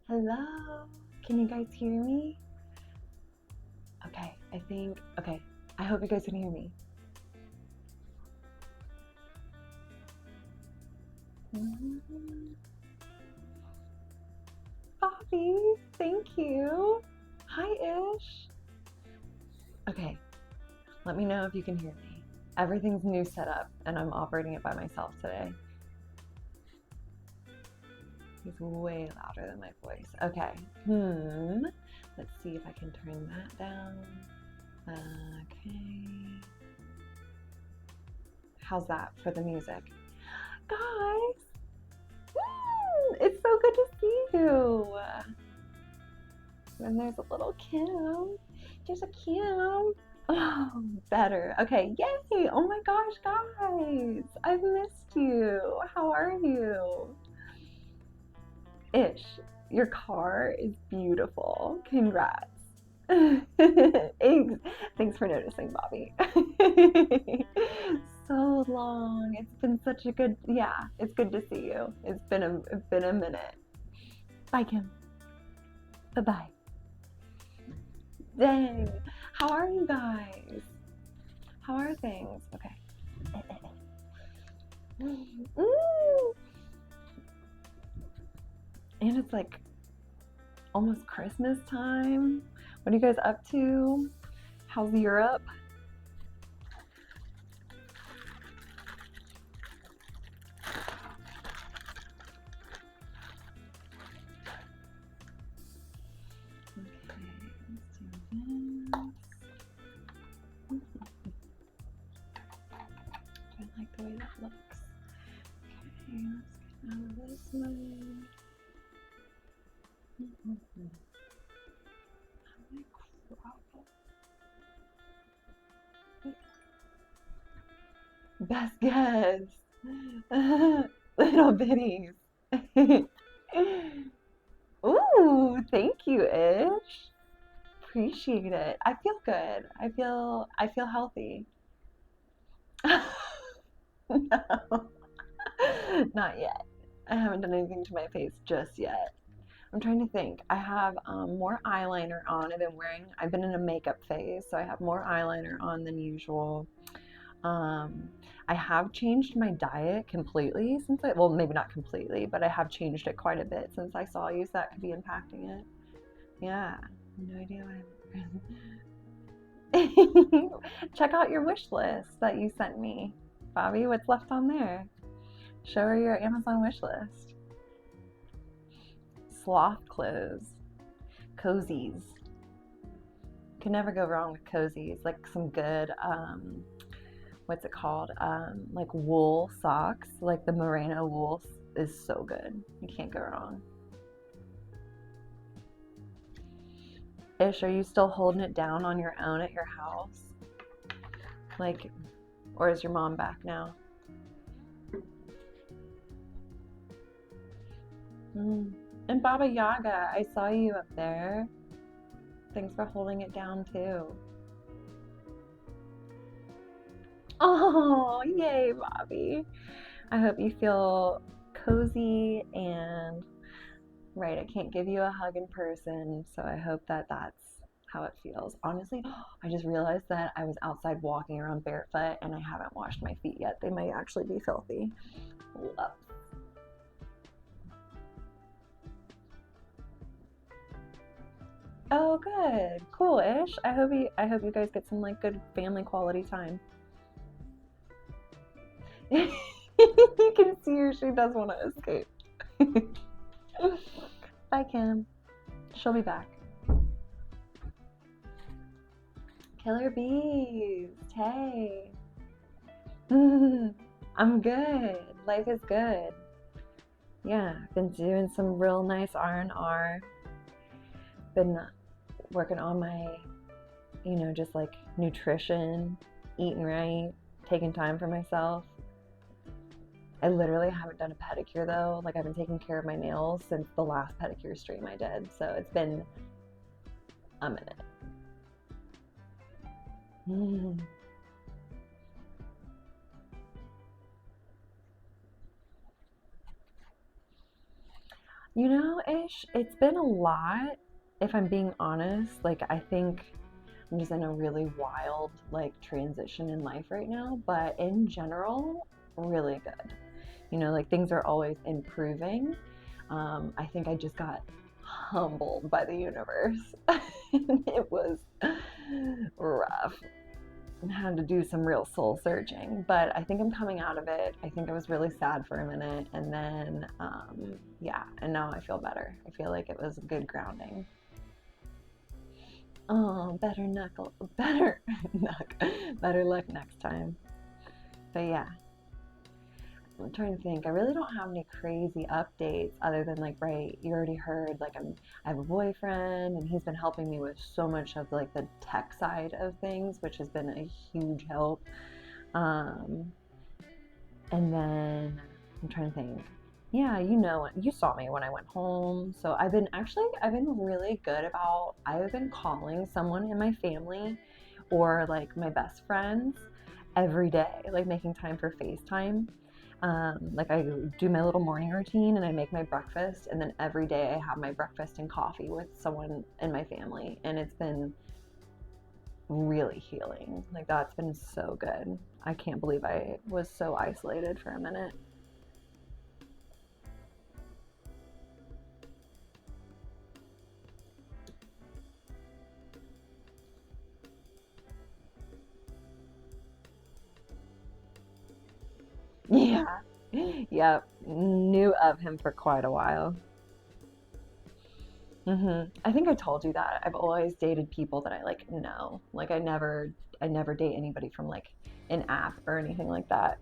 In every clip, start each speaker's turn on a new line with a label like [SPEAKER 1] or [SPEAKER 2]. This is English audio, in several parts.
[SPEAKER 1] Hello? Can you guys hear me? Okay, okay. I hope you guys can hear me. Bobby, thank you. Hi, Ish. Okay, let me know if you can hear me. Everything's new setup, and I'm operating it by myself today. He's way louder than my voice. Okay. Let's see if I can turn that down. Okay. How's that for the music? Guys, it's so good to see you. And there's a little Kim. There's a Kim. Oh, better. Okay, yay. Oh my gosh, guys. I've missed you. How are you? Ish, your car is beautiful. Congrats. Thanks for noticing, Bobby. So long. It's been such a good, yeah, it's good to see you. It's been a minute. Bye, Kim. Bye-bye. Dang. How are you guys? How are things? Okay. And it's like almost Christmas time. What are you guys up to? How's Europe? I like the way that looks. Okay, let's get out of this mode. Best guess. Little bitties. Ooh, thank you, Ish. Appreciate it. I feel good. I feel healthy. No, not yet. I haven't done anything to my face just yet. I'm trying to think. I have more eyeliner on. I've been in a makeup phase, so I have more eyeliner on than usual. I have changed my diet completely well, maybe not completely, but I have changed it quite a bit since I saw you, so that could be impacting it. Yeah, no idea what I'm. Check out your wish list that you sent me, Bobby. What's left on there? Show her your Amazon wish list. Sloth clothes, cozies. Can never go wrong with cozies. Like some good, what's it called? Like wool socks. Like the merino wool is so good. You can't go wrong. Ish, are you still holding it down on your own at your house? Like, or is your mom back now? And Baba Yaga, I saw you up there. Thanks for holding it down too. Oh, yay, Bobby. I hope you feel cozy and right. I can't give you a hug in person, so I hope that that's how it feels. Honestly, I just realized that I was outside walking around barefoot and I haven't washed my feet yet. They might actually be filthy. Love. Oh, good. Cool-ish. I hope you guys get some like good family quality time. You can see her, she does want to escape. Bye, Kim. She'll be back. Killer bees. Hey. I'm good. Life is good. Yeah, been doing some real nice R&R. Been working on my, just like nutrition, eating right, taking time for myself. I literally haven't done a pedicure though. Like I've been taking care of my nails since the last pedicure stream I did. So it's been a minute. It's been a lot, if I'm being honest. Like, I think I'm just in a really wild, like, transition in life right now, but in general, really good. Like, things are always improving. I think I just got humbled by the universe. It was rough. I had to do some real soul searching, but I think I'm coming out of it. I think I was really sad for a minute, and then, yeah, and now I feel better. I feel like it was good grounding. Oh, better better luck next time. But yeah, I'm trying to think. I really don't have any crazy updates other than, like, right, you already heard, like, I have a boyfriend and he's been helping me with so much of, like, the tech side of things, which has been a huge help. Um, and then I'm trying to think. Yeah, you saw me when I went home. So I've been really good about, I've been calling someone in my family or, like, my best friends every day, like, making time for FaceTime. Like, I do my little morning routine and I make my breakfast, and then every day I have my breakfast and coffee with someone in my family, and it's been really healing. Like, that's been so good. I can't believe I was so isolated for a minute. Yeah. Yep. Knew of him for quite a while. I think I told you that. I've always dated people that I, like, know. Like, I never date anybody from, like, an app or anything like that.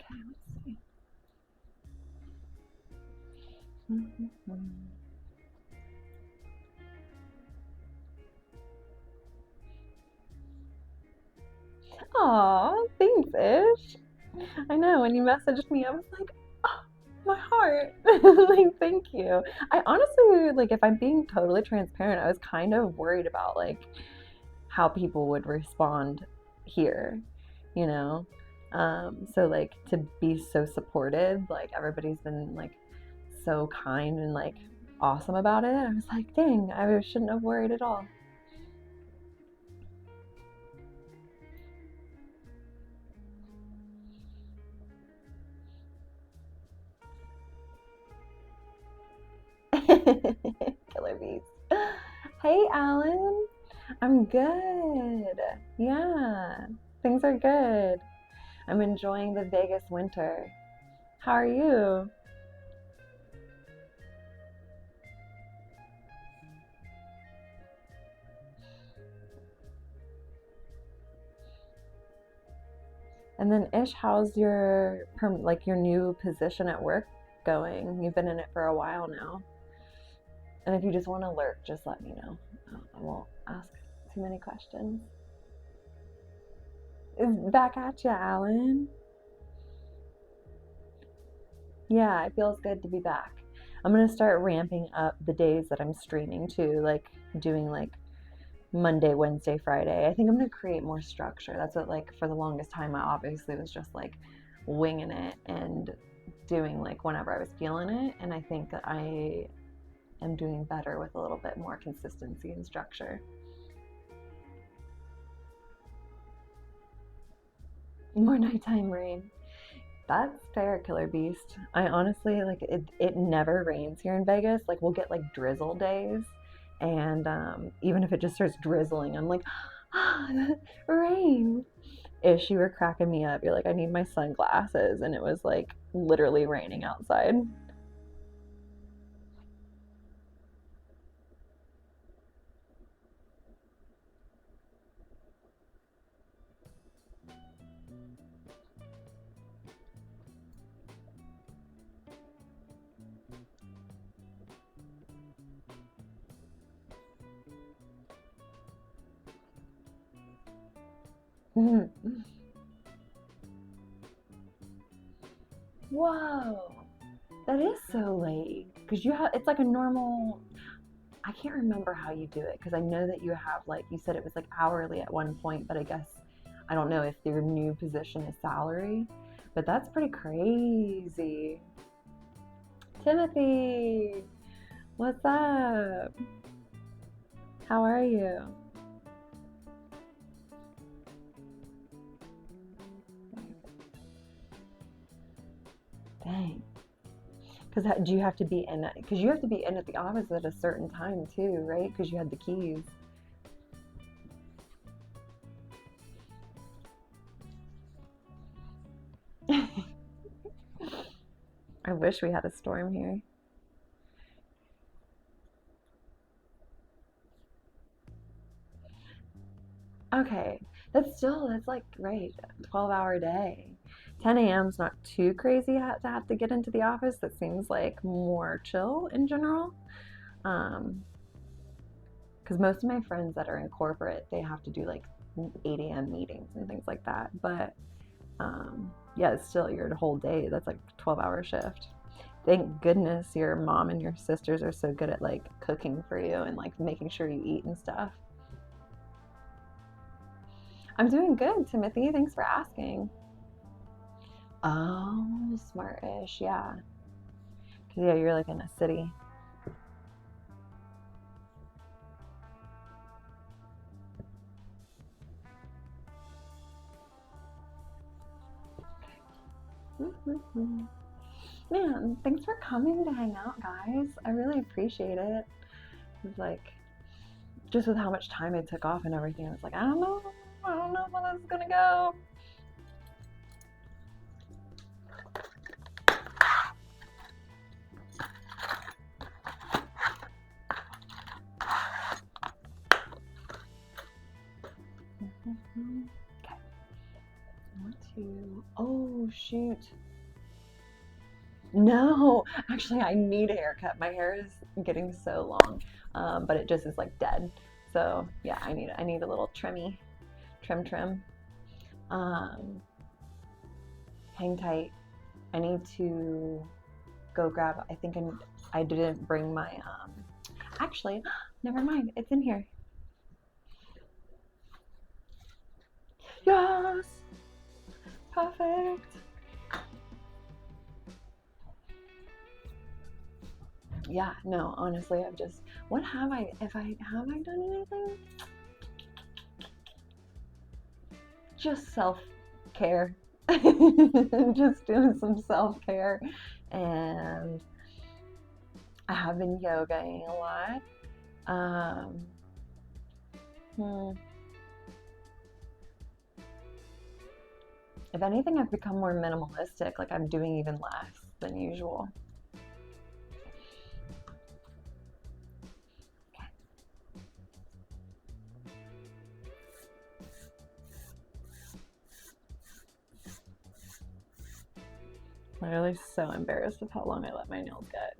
[SPEAKER 1] Okay, let's see. Aw, thanks, Ish. I know, when you messaged me, I was like, oh, my heart. Like, thank you. I honestly, like, if I'm being totally transparent, I was kind of worried about, like, how people would respond here, you know? So, like, to be so supported, like, everybody's been, like, so kind and, like, awesome about it. I was like, dang, I shouldn't have worried at all. Killer bees. Hey, Alan. I'm good. Yeah, things are good. I'm enjoying the Vegas winter. How are you? And then Ish, how's your like, your new position at work going? You've been in it for a while now. And if you just want to lurk, just let me know. I won't ask too many questions. Back at you, Alan. Yeah, it feels good to be back. I'm gonna start ramping up the days that I'm streaming too, like doing, like, Monday, Wednesday, Friday. I think I'm gonna create more structure. That's what, like, for the longest time I obviously was just, like, winging it and doing, like, whenever I was feeling it. And I think that I am doing better with a little bit more consistency and structure. More nighttime rain. That's fair, Killer Beast. I honestly, like, it never rains here in Vegas. Like, we'll get, like, drizzle days, and even if it just starts drizzling, I'm like, ah, rain. Ish, you were cracking me up. You're like, I need my sunglasses, and it was, like, literally raining outside. Whoa, that is so late. Because you have, it's like a normal, I can't remember how you do it. Because I know that you have, like, you said it was like hourly at one point, but I guess, I don't know if your new position is salary. But that's pretty crazy. Timothy, what's up? How are you? Dang. Because do you have to be in? Because you have to be in at the office at a certain time too, right? Because you had the keys. I wish we had a storm here. Okay, that's like right, 12-hour day. 10 a.m. is not too crazy to have to get into the office. That seems like more chill in general. Um, because most of my friends that are in corporate, they have to do like 8 a.m. meetings and things like that. But yeah, it's still your whole day. That's like a 12-hour shift. Thank goodness your mom and your sisters are so good at like cooking for you and like making sure you eat and stuff. I'm doing good, Timothy. Thanks for asking. Oh, smart-ish, yeah. 'Cause yeah, you're like in a city. Man, thanks for coming to hang out, guys. I really appreciate it. It's like just with how much time I took off and everything, I was like, I don't know how this is gonna go. Okay, I want to. Oh shoot. No, actually, I need a haircut. My hair is getting so long, but it just is like dead. So yeah, I need a little trim. Um, hang tight. I need to go grab. I didn't bring my. Actually, never mind. It's in here. Yes, perfect. Yeah, no, honestly, I've just. What have I? If I have I done anything? Just self care. Just doing some self care, and I have been yogaing a lot. Um, hmm, if anything, I've become more minimalistic. Like I'm doing even less than usual. I'm literally so embarrassed with how long I let my nails get.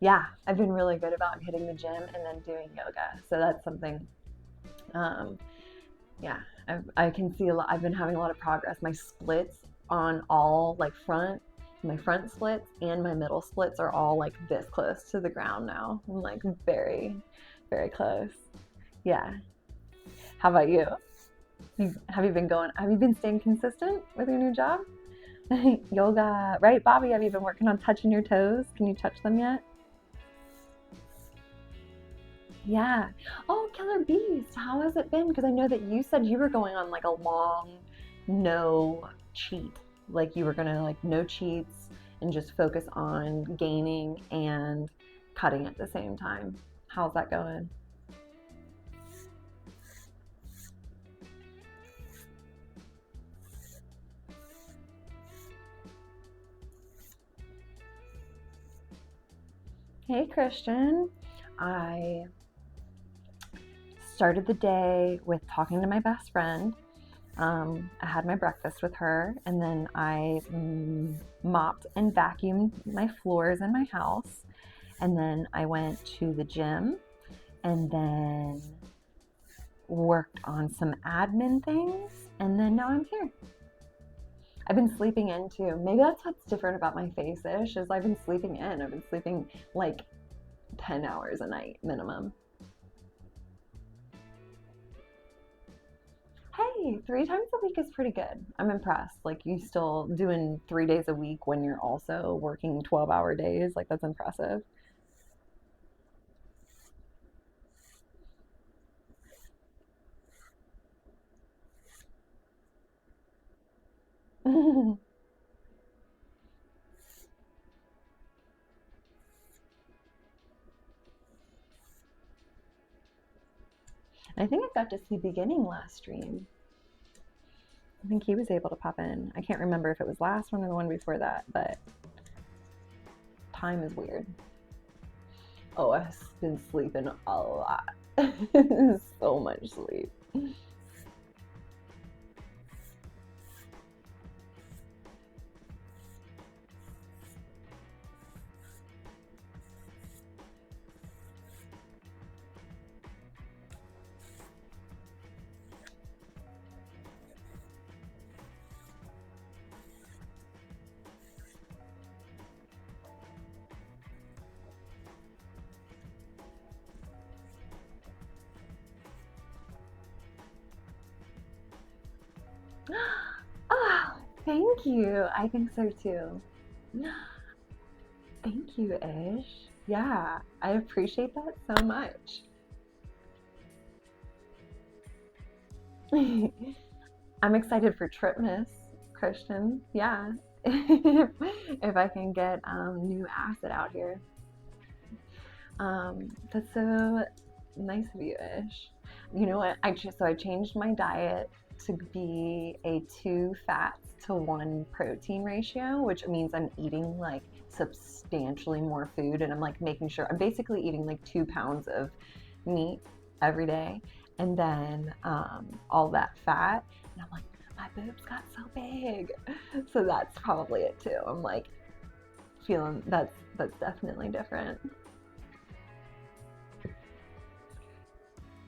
[SPEAKER 1] Yeah, I've been really good about hitting the gym and then doing yoga. So that's something. Um, yeah, I can see a lot. I've been having a lot of progress. My splits on all like my front splits and my middle splits are all like this close to the ground now. I'm like very, very close. Yeah. How about you? Have you been going? Have you been staying consistent with your new job? Yoga, right, Bobby? Have you been working on touching your toes? Can you touch them yet? Yeah. Oh, Killer Beast, how has it been? Because I know that you said you were going on like a long no cheat. Like you were gonna like no cheats and just focus on gaining and cutting at the same time. How's that going? Hey, Christian. I started the day with talking to my best friend. I had my breakfast with her, and then I mopped and vacuumed my floors in my house. And then I went to the gym and then worked on some admin things. And then now I'm here. I've been sleeping in too. Maybe that's what's different about my face-ish, is I've been sleeping in. I've been sleeping like 10 hours a night minimum. Hey, 3 times a week is pretty good. I'm impressed. Like, you still doing 3 days a week when you're also working 12-hour days. Like, that's impressive. I think I got to see Beginning last stream. I think he was able to pop in. I can't remember if it was last one or the one before that, but time is weird. Oh, I've been sleeping a lot. So much sleep. Oh, thank you. I think so too. Thank you, Ish. Yeah, I appreciate that so much. I'm excited for Tripness, Christian. Yeah. If I can get new acid out here. That's so nice of you, Ish. You know what? I changed my diet to be a 2 fats to 1 protein ratio, which means I'm eating like substantially more food, and I'm like making sure I'm basically eating like 2 pounds of meat every day, and then all that fat, and I'm like, my boobs got so big. So that's probably it too. I'm like feeling that's definitely different.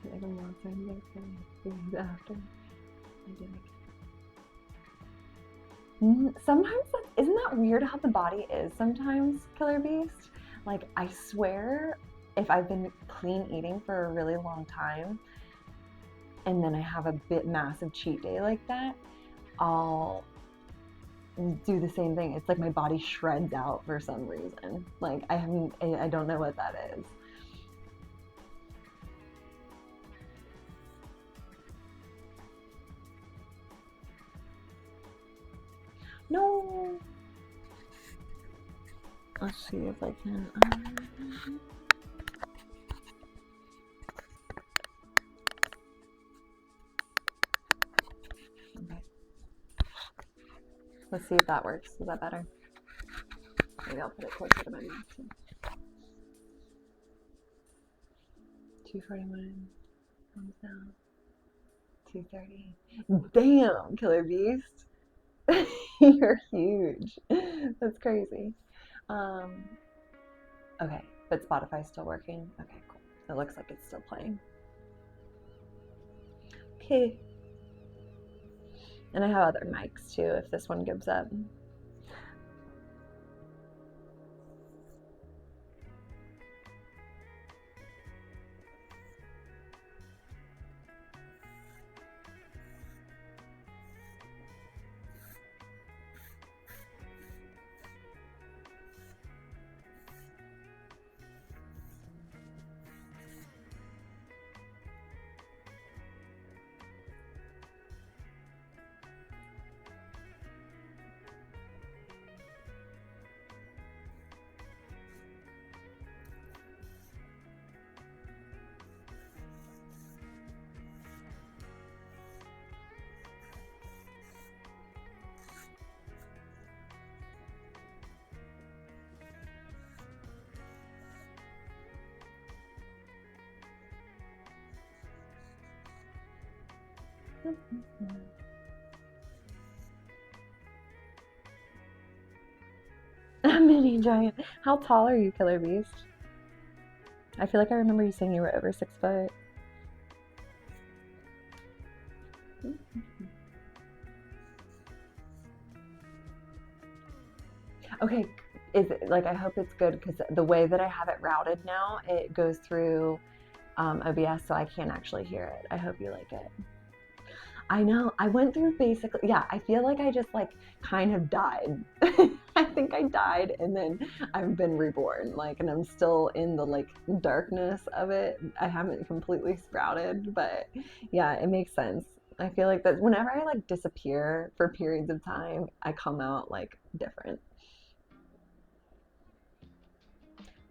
[SPEAKER 1] Like a monster after I did sometimes isn't that weird how the body is sometimes, Killer Beast? Like, I swear, if I've been clean eating for a really long time and then I have a bit massive cheat day like that, I'll do the same thing. It's like my body shreds out for some reason. Like, I don't know what that is. No. Let's see if I can. Okay. Let's see if that works. Is that better? Maybe I'll put it closer to my mouth. 241 comes down. 230. Damn, Killer Beast. You're huge. That's crazy. Um, okay, but Spotify's still working. Okay, cool. It looks like it's still playing. Okay. And I have other mics too if this one gives up. A mini giant. How tall are you, Killer Beast? I feel like I remember you saying you were over 6 foot. Okay, is it like, I hope it's good because the way that I have it routed now, it goes through OBS, so I can't actually hear it. I hope you like it. I know. I went through basically, yeah, I feel like I just like kind of died. I think I died and then I've been reborn, like, and I'm still in the like darkness of it. I haven't completely sprouted, but yeah, it makes sense. I feel like that whenever I like disappear for periods of time, I come out like different.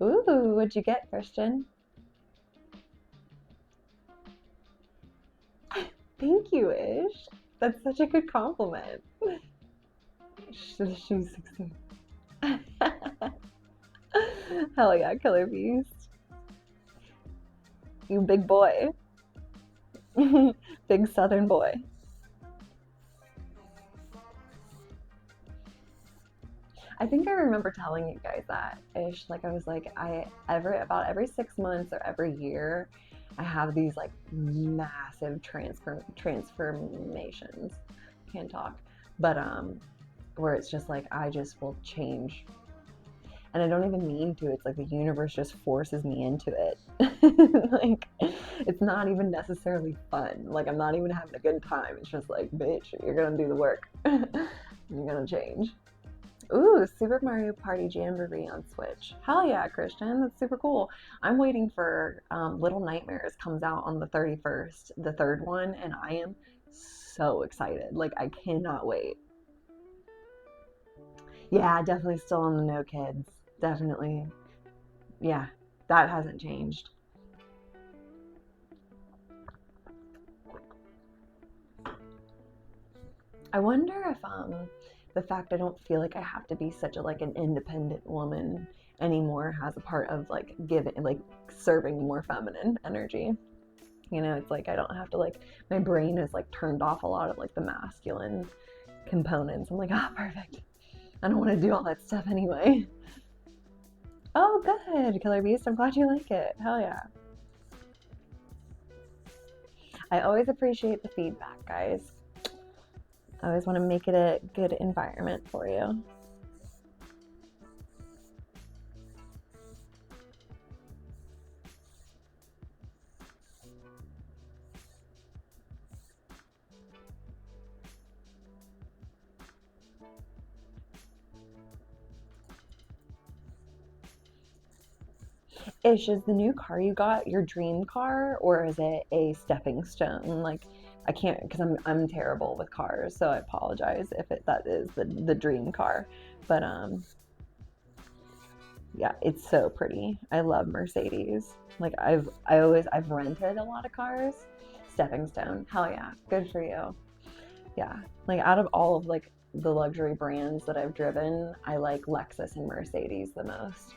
[SPEAKER 1] Ooh, what'd you get, Christian? Thank you, Ish. That's such a good compliment. She was 16. Hell yeah, Killer Beast. You big boy. Big southern boy. I think I remember telling you guys that ish. Like I was like, about every 6 months or every year, I have these like massive transformations. Can't talk. But where it's just like I just will change. And I don't even mean to. It's like the universe just forces me into it. Like it's not even necessarily fun. Like I'm not even having a good time. It's just like, bitch, you're gonna do the work. You're gonna change. Ooh, Super Mario Party Jamboree on Switch. Hell yeah, Christian. That's super cool. I'm waiting for Little Nightmares comes out on the 31st, the third one, and I am so excited. Like, I cannot wait. Yeah, definitely still on the no kids. Definitely. Yeah, that hasn't changed. I wonder if the fact I don't feel like I have to be such a like an independent woman anymore has a part of like giving like serving more feminine energy. You know, it's like I don't have to like my brain is like turned off a lot of like the masculine components. I'm like, ah, oh, perfect. I don't want to do all that stuff anyway. Oh, good, Killer Beast. I'm glad you like it. Hell yeah. I always appreciate the feedback, guys. I always want to make it a good environment for you. Ish, is the new car you got your dream car or is it a stepping stone? Like, I can't because I'm terrible with cars, so I apologize if that is the dream car. But yeah, it's so pretty. I love Mercedes. Like I've rented a lot of cars. Stepping stone. Hell yeah. Good for you. Yeah. Like out of all of like the luxury brands that I've driven, I like Lexus and Mercedes the most.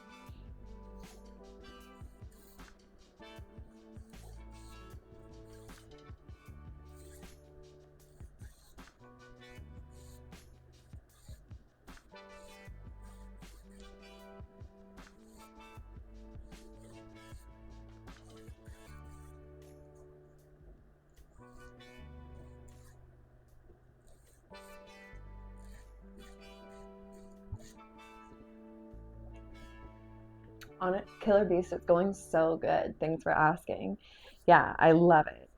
[SPEAKER 1] On it, Killer Beast, it's going so good. Thanks for asking. Yeah, I love it.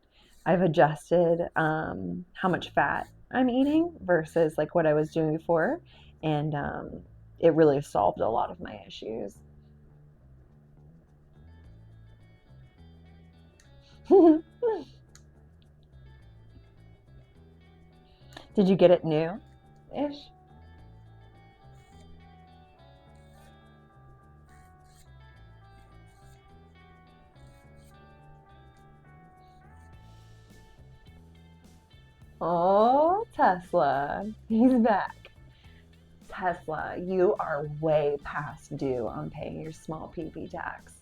[SPEAKER 1] I've adjusted how much fat I'm eating versus like what I was doing before, and it really solved a lot of my issues. Did you get it new ish? Oh, Tesla, he's back. Tesla, you are way past due on paying your small PP tax.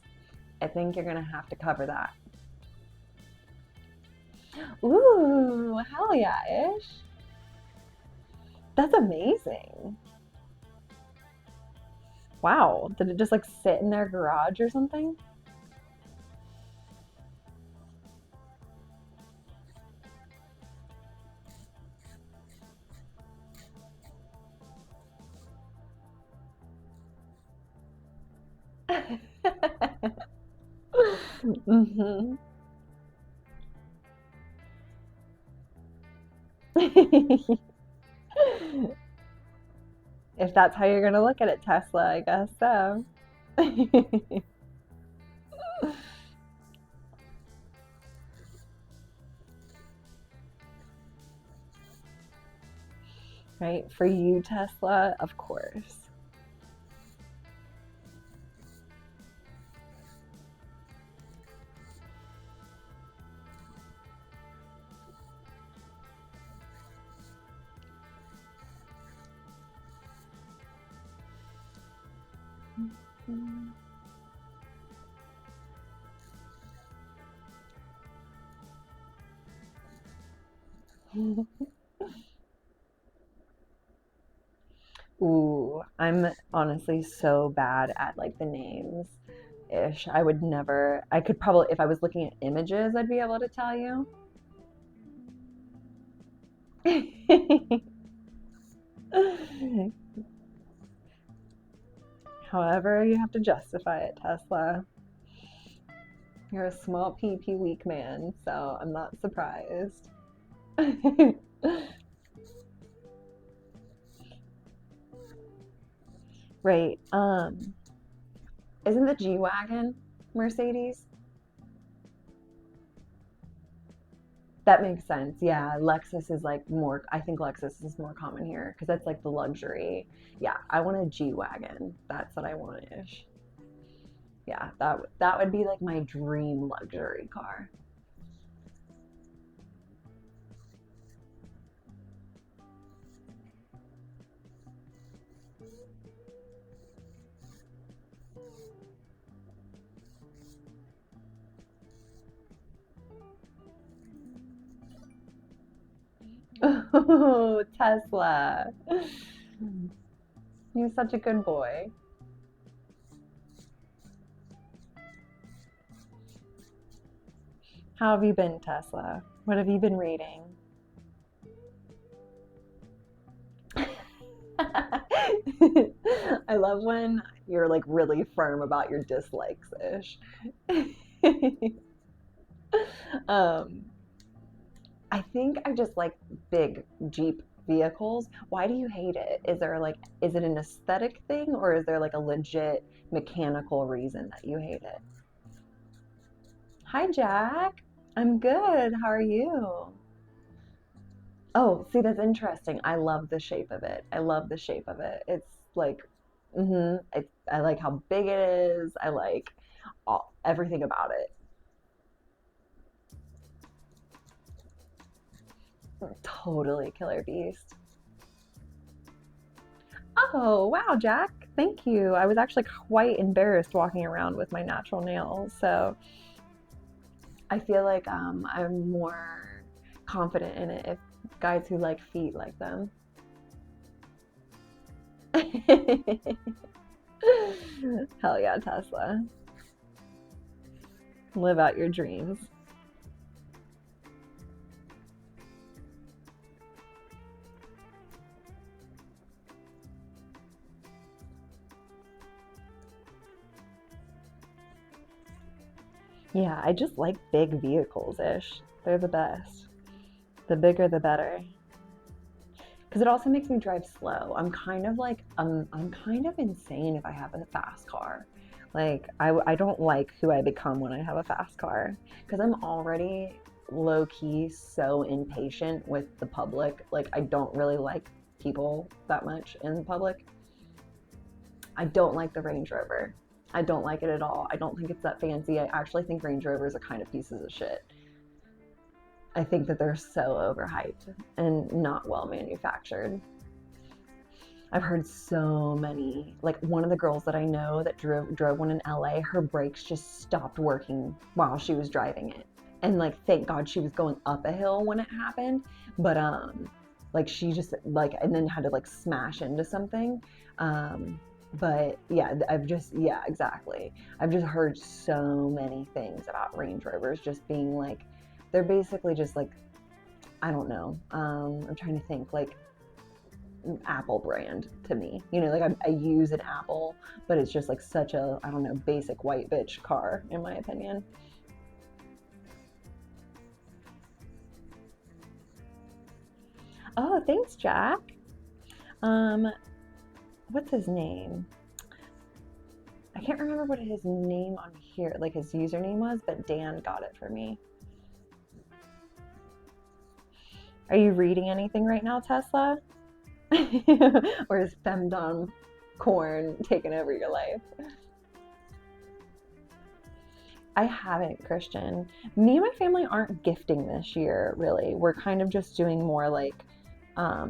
[SPEAKER 1] I think you're gonna have to cover that. Ooh, hell yeah, ish. That's amazing. Wow. Did it just like sit in their garage or something? Mhm. If that's how you're gonna look at it, Tesla, I guess so. Right? For you, Tesla, of course. Ooh, I'm honestly so bad at like the names ish. I would never, I could probably, if I was looking at images, I'd be able to tell you. However, you have to justify it, Tesla. You're a small PP weak man, so I'm not surprised. Right. Isn't the G-Wagon Mercedes? That makes sense. Yeah, Lexus is like more, I think Lexus is more common here because that's like the luxury. Yeah, I want a G-Wagon. That's what I want ish. Yeah, that would be like my dream luxury car. Oh, Tesla. You're such a good boy. How have you been, Tesla? What have you been reading? I love when you're like really firm about your dislikes ish. um, I think I just like big Jeep vehicles. Why do you hate it? Is there like, is it an aesthetic thing or is there like a legit mechanical reason that you hate it? Hi, Jack. I'm good. How are you? Oh, see, that's interesting. I love the shape of it. I love the shape of it. It's like, I like how big it is. I like everything about it. Totally killer beast. Oh, wow, Jack. Thank you. I was actually quite embarrassed walking around with my natural nails. So I feel like I'm more confident in it if guys who like feet like them. Hell yeah, Tesla. Live out your dreams. Yeah, I just like big vehicles ish. They're the best. The bigger, the better. Because it also makes me drive slow. I'm kind of insane if I have a fast car. Like I don't like who I become when I have a fast car because I'm already low key so impatient with the public. Like I don't really like people that much in public. I don't like the Range Rover. I don't like it at all. I don't think it's that fancy. I actually think Range Rovers are kind of pieces of shit. I think that they're so overhyped and not well manufactured. I've heard so many. Like one of the girls that I know that drove one in LA, her brakes just stopped working while she was driving it. And like thank God she was going up a hill when it happened, but like she just like and then had to like smash into something. Um but yeah, yeah, exactly. I've just heard so many things about Range Rovers just being like they're basically just like I don't know. I'm trying to think like Apple brand to me. You know, like I use an Apple, but it's just like such a, I don't know, basic white bitch car, in my opinion. Oh, thanks, Jack. Um, what's his name? I can't remember what his name on here, like his username was, but Dan got it for me. Are you reading anything right now, Tesla? Or is femdom corn taking over your life? I haven't, Christian. Me and my family aren't gifting this year, really. We're kind of just doing more like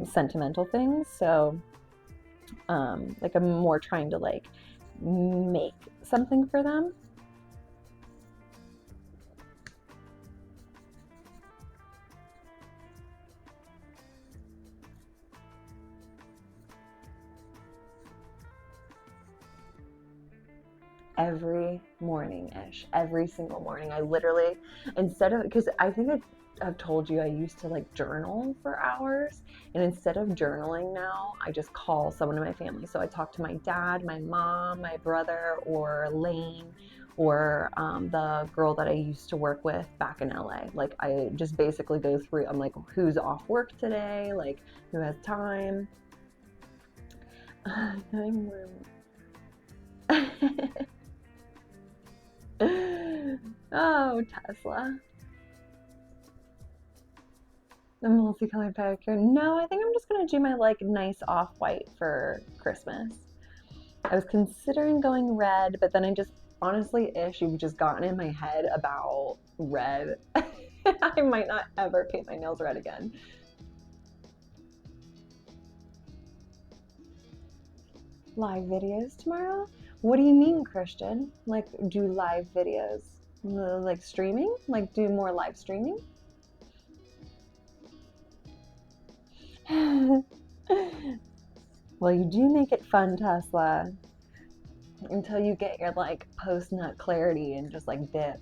[SPEAKER 1] sentimental things. So, like I'm more trying to like make something for them. Every morning ish, every single morning. I literally, instead of, because I think I've told you I used to like journal for hours, and instead of journaling now, I just call someone in my family. So I talk to my dad, my mom, my brother, or Lane, or the girl that I used to work with back in LA. Like I just basically go through, I'm like, who's off work today? Like who has time? Oh, Tesla. The multicolored pedicure. No, I think I'm just gonna do my like nice off-white for Christmas. I was considering going red, but then I just honestly ish you've just gotten in my head about red. I might not ever paint my nails red again. Live videos tomorrow? What do you mean, Christian? Like do live videos? Like streaming? Like do more live streaming? Well, you do make it fun, Tesla, until you get your like post nut clarity and just like dip.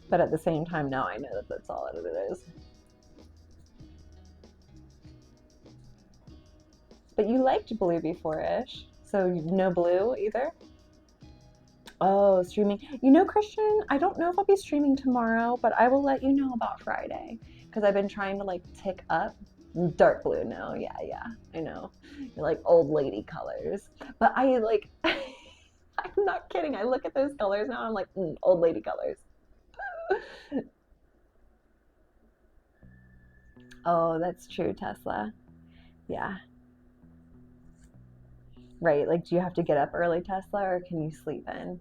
[SPEAKER 1] But at the same time, now I know that that's all that it is. But you liked blue before-ish, so no blue either? Oh, streaming. You know, Christian, I don't know if I'll be streaming tomorrow, but I will let you know about Friday because I've been trying to like tick up. Dark blue, no, yeah, yeah, I know. You're like old lady colors. But I like, I'm not kidding. I look at those colors now, I'm like, old lady colors. Oh, that's true, Tesla. Yeah, right. Like, do you have to get up early, Tesla, or can you sleep in?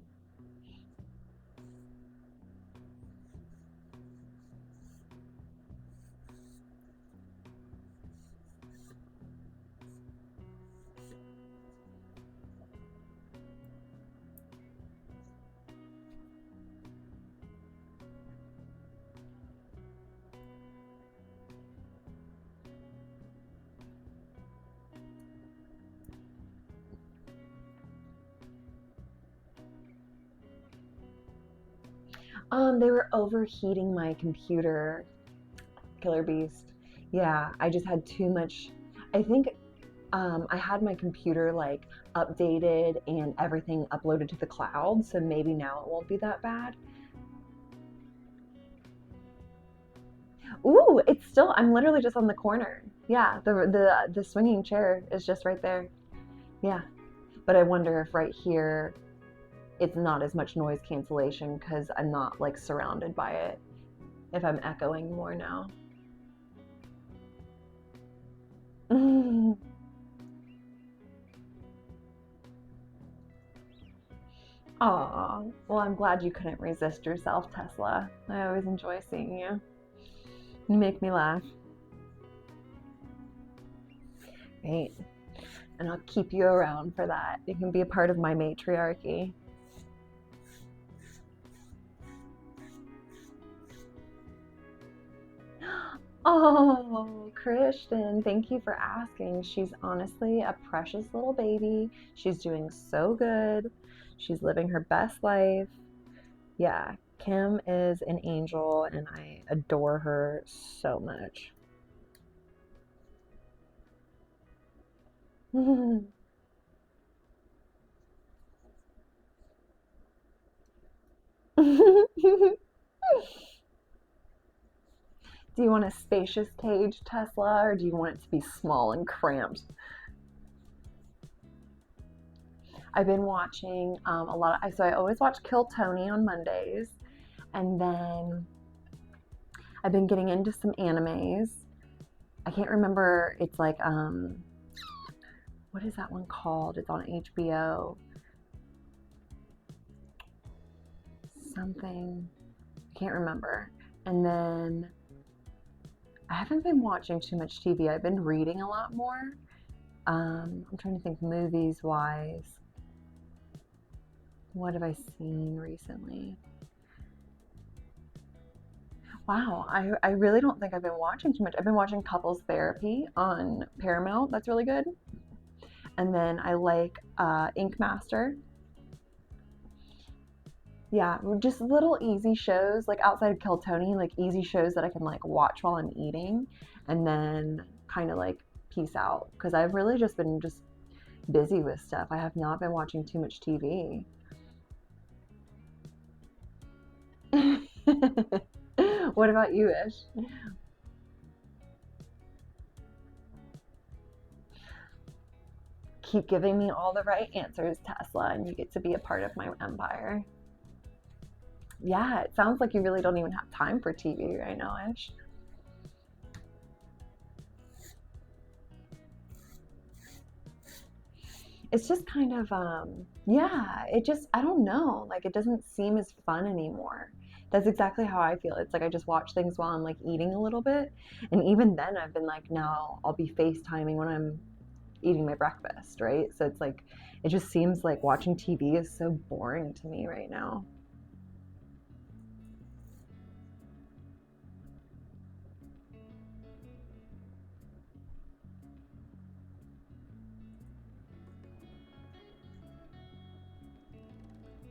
[SPEAKER 1] They were overheating my computer, Killer Beast. Yeah, I just had too much. I think I had my computer like updated and everything uploaded to the cloud, so maybe now it won't be that bad. Ooh, it's still. I'm literally just on the corner. Yeah, the swinging chair is just right there. Yeah, but I wonder if right here it's not as much noise cancellation because I'm not like surrounded by it. If I'm echoing more now. Aw, well, I'm glad you couldn't resist yourself, Tesla. I always enjoy seeing you. You make me laugh. Right. And I'll keep you around for that. You can be a part of my matriarchy. Oh, Christian, thank you for asking. She's honestly a precious little baby. She's doing so good. She's living her best life. Yeah, Kim is an angel and I adore her so much. Do you want a spacious cage Tesla or do you want it to be small and cramped? I've been watching a lot of, so I always watch Kill Tony on Mondays, and then I've been getting into some animes. I can't remember, it's like, what is that one called? It's on HBO. Something, I can't remember. And then I haven't been watching too much TV. I've been reading a lot more. I'm trying to think movies wise. What have I seen recently? Wow, I really don't think I've been watching too much. I've been watching Couples Therapy on Paramount. That's really good. And then I like Ink Master. Yeah, just little easy shows like outside of Kill Tony, like easy shows that I can like watch while I'm eating and then kind of like peace out because I've really just been just busy with stuff. I have not been watching too much TV. What about you, Ish? Keep giving me all the right answers, Tesla, and you get to be a part of my empire. Yeah, it sounds like you really don't even have time for TV right now, Ish. It's just kind of, yeah, it just, I don't know, like it doesn't seem as fun anymore. That's exactly how I feel. It's like I just watch things while I'm like eating a little bit. And even then, I've been like, now I'll be FaceTiming when I'm eating my breakfast, right? So it's like, it just seems like watching TV is so boring to me right now.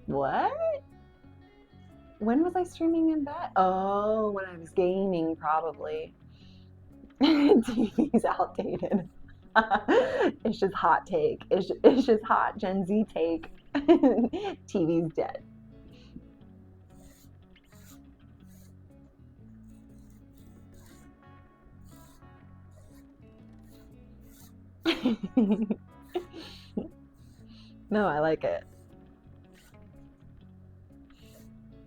[SPEAKER 1] What? When was I streaming in bed? Oh, when I was gaming, probably. TV's outdated. It's just hot take. It's just hot Gen Z take. TV's dead. No, I like it.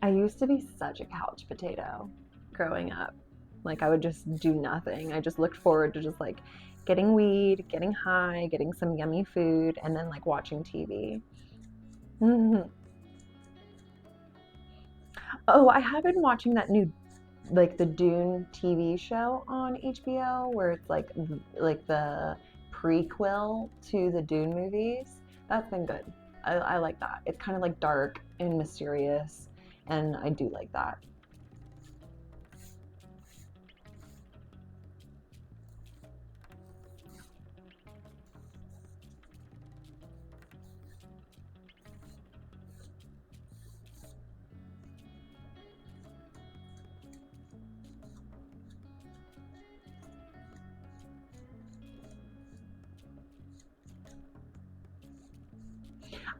[SPEAKER 1] I used to be such a couch potato growing up. Like I would just do nothing. I just looked forward to just like getting weed, getting high, getting some yummy food, and then like watching TV. Mhm. Oh, I have been watching that new like the Dune TV show on HBO where it's like the prequel to the Dune movies. That's been good. I like that. It's kind of like dark and mysterious, and I do like that.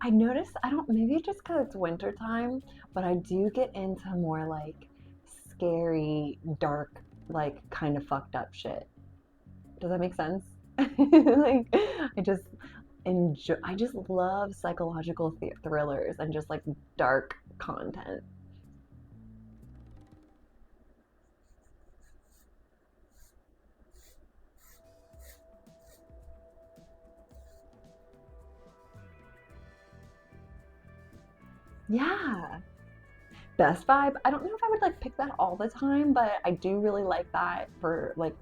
[SPEAKER 1] I notice I don't maybe just because it's winter time, but I do get into more like scary, dark, like kind of fucked up shit. Does that make sense? Like I just enjoy I just love psychological thrillers and just like dark content. Yeah. Best vibe. I don't know if I would like pick that all the time, but I do really like that for like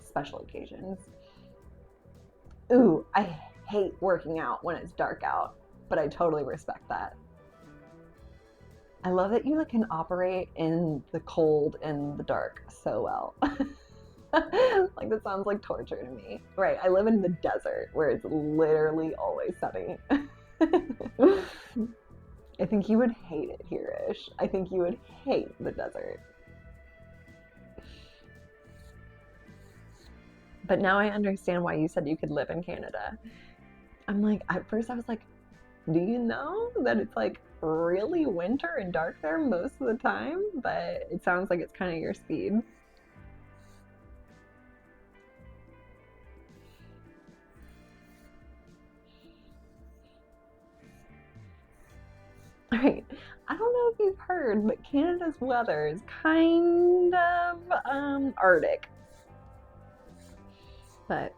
[SPEAKER 1] special occasions. Ooh, I hate working out when it's dark out, but I totally respect that. I love that you like can operate in the cold and the dark so well. Like that sounds like torture to me. Right, I live in the desert where it's literally always sunny. I think you would hate it here, Ish. I think you would hate the desert. But now I understand why you said you could live in Canada. I'm like, at first I was like, do you know that it's like really winter and dark there most of the time? But it sounds like it's kind of your speed. All right. I don't know if you've heard, but Canada's weather is kind of Arctic. But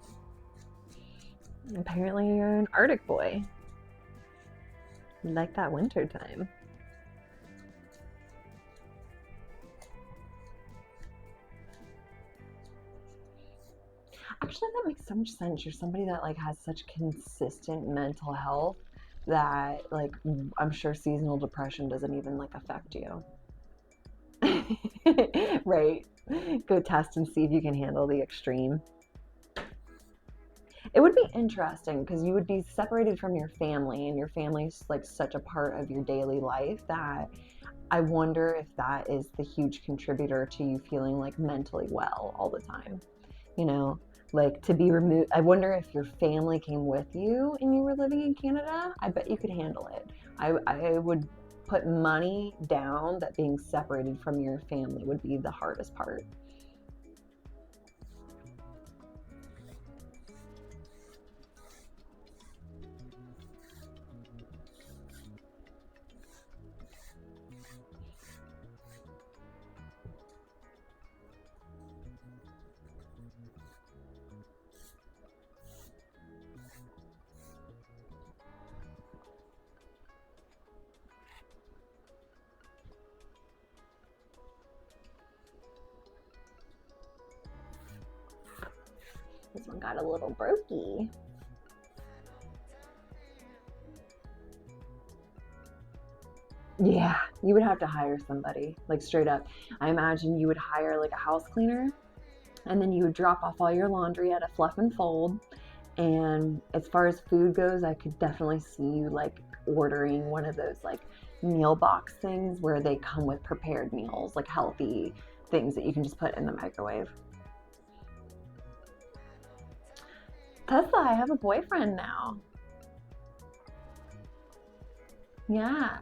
[SPEAKER 1] apparently you're an Arctic boy. You like that winter time. Actually, that makes so much sense. You're somebody that like has such consistent mental health that like I'm sure seasonal depression doesn't even like affect you. Right. Go test and see if you can handle the extreme. It would be interesting because you would be separated from your family, and your family's like such a part of your daily life that I wonder if that is the huge contributor to you feeling like mentally well all the time. You know, like to be removed. I wonder if your family came with you and you were living in Canada. I bet you could handle it. I would put money down that being separated from your family would be the hardest part. This one got a little brokey. Yeah, you would have to hire somebody, like straight up. I imagine you would hire like a house cleaner, and then you would drop off all your laundry at a fluff and fold. And as far as food goes, I could definitely see you like ordering one of those like meal box things where they come with prepared meals, like healthy things that you can just put in the microwave. Tesla, I have a boyfriend now. Yeah.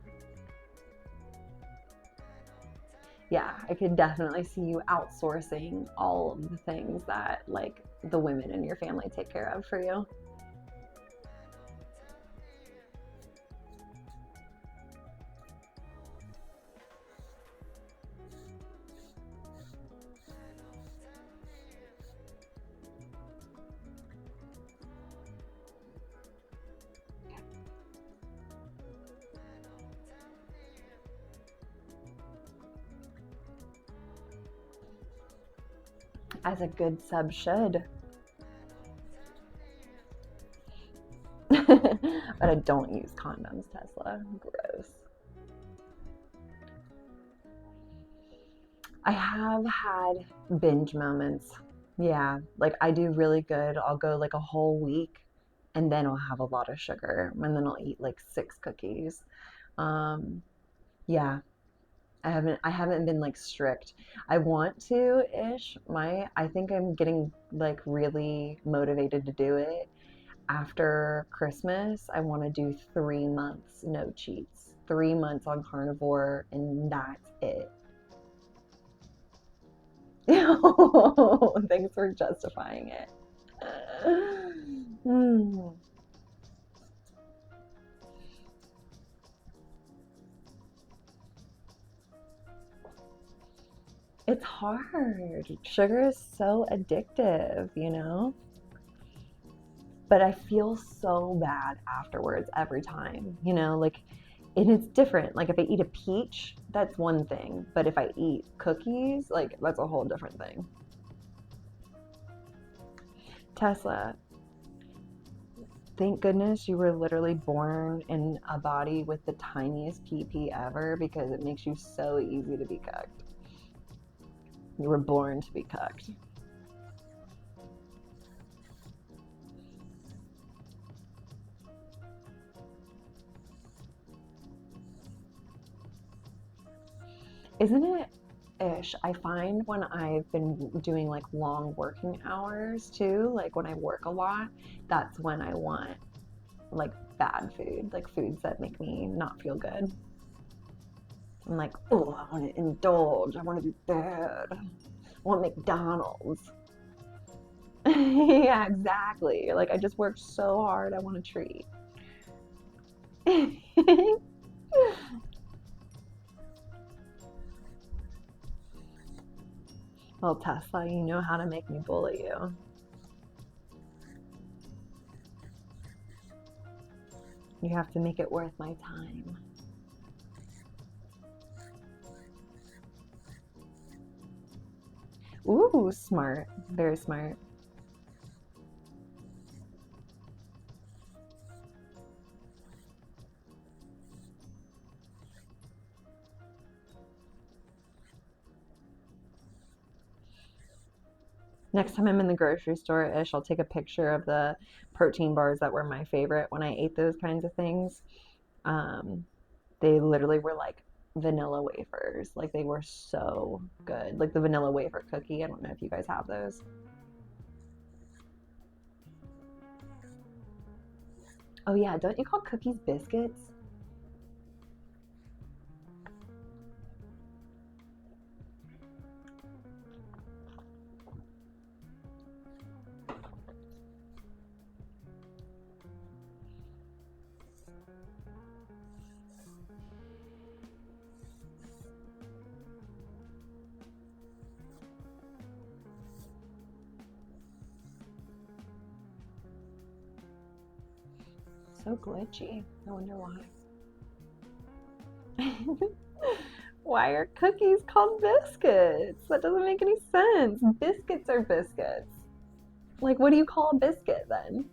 [SPEAKER 1] Yeah, I could definitely see you outsourcing all of the things that like the women in your family take care of for you. As a good sub should. But I don't use condoms, Tesla. Gross. I have had binge moments. Yeah, like I do really good. I'll go like a whole week and then I'll have a lot of sugar and then I'll eat like 6 cookies. Um, yeah, I haven't been like strict. I want to ish. I think I'm getting like really motivated to do it. After Christmas, I want to do 3 months no cheats. 3 months on carnivore and that's it. Thanks for justifying it. Mm. It's hard. Sugar is so addictive, you know? But I feel so bad afterwards every time, you know? Like, and it's different. Like, if I eat a peach, that's one thing. But if I eat cookies, like, that's a whole different thing. Tesla, thank goodness you were literally born in a body with the tiniest PP ever because it makes you so easy to be cooked. You were born to be cooked. Isn't it ish? I find when I've been doing like long working hours too, like when I work a lot, that's when I want like bad food, like foods that make me not feel good. I'm like, oh, I want to indulge. I want to be bad. I want McDonald's. Yeah, exactly. Like, I just worked so hard. I want a treat. Well, Tesla, you know how to make me bully you. You have to make it worth my time. Ooh, smart. Very smart. Next time I'm in the grocery store-ish, I'll take a picture of the protein bars that were my favorite when I ate those kinds of things. Um, they literally were like vanilla wafers. Like they were so good. Like the vanilla wafer cookie. I don't know if you guys have those. Oh yeah, don't you call cookies biscuits? So glitchy. I wonder why. Why are cookies called biscuits? That doesn't make any sense. Biscuits are biscuits. Like, what do you call a biscuit then?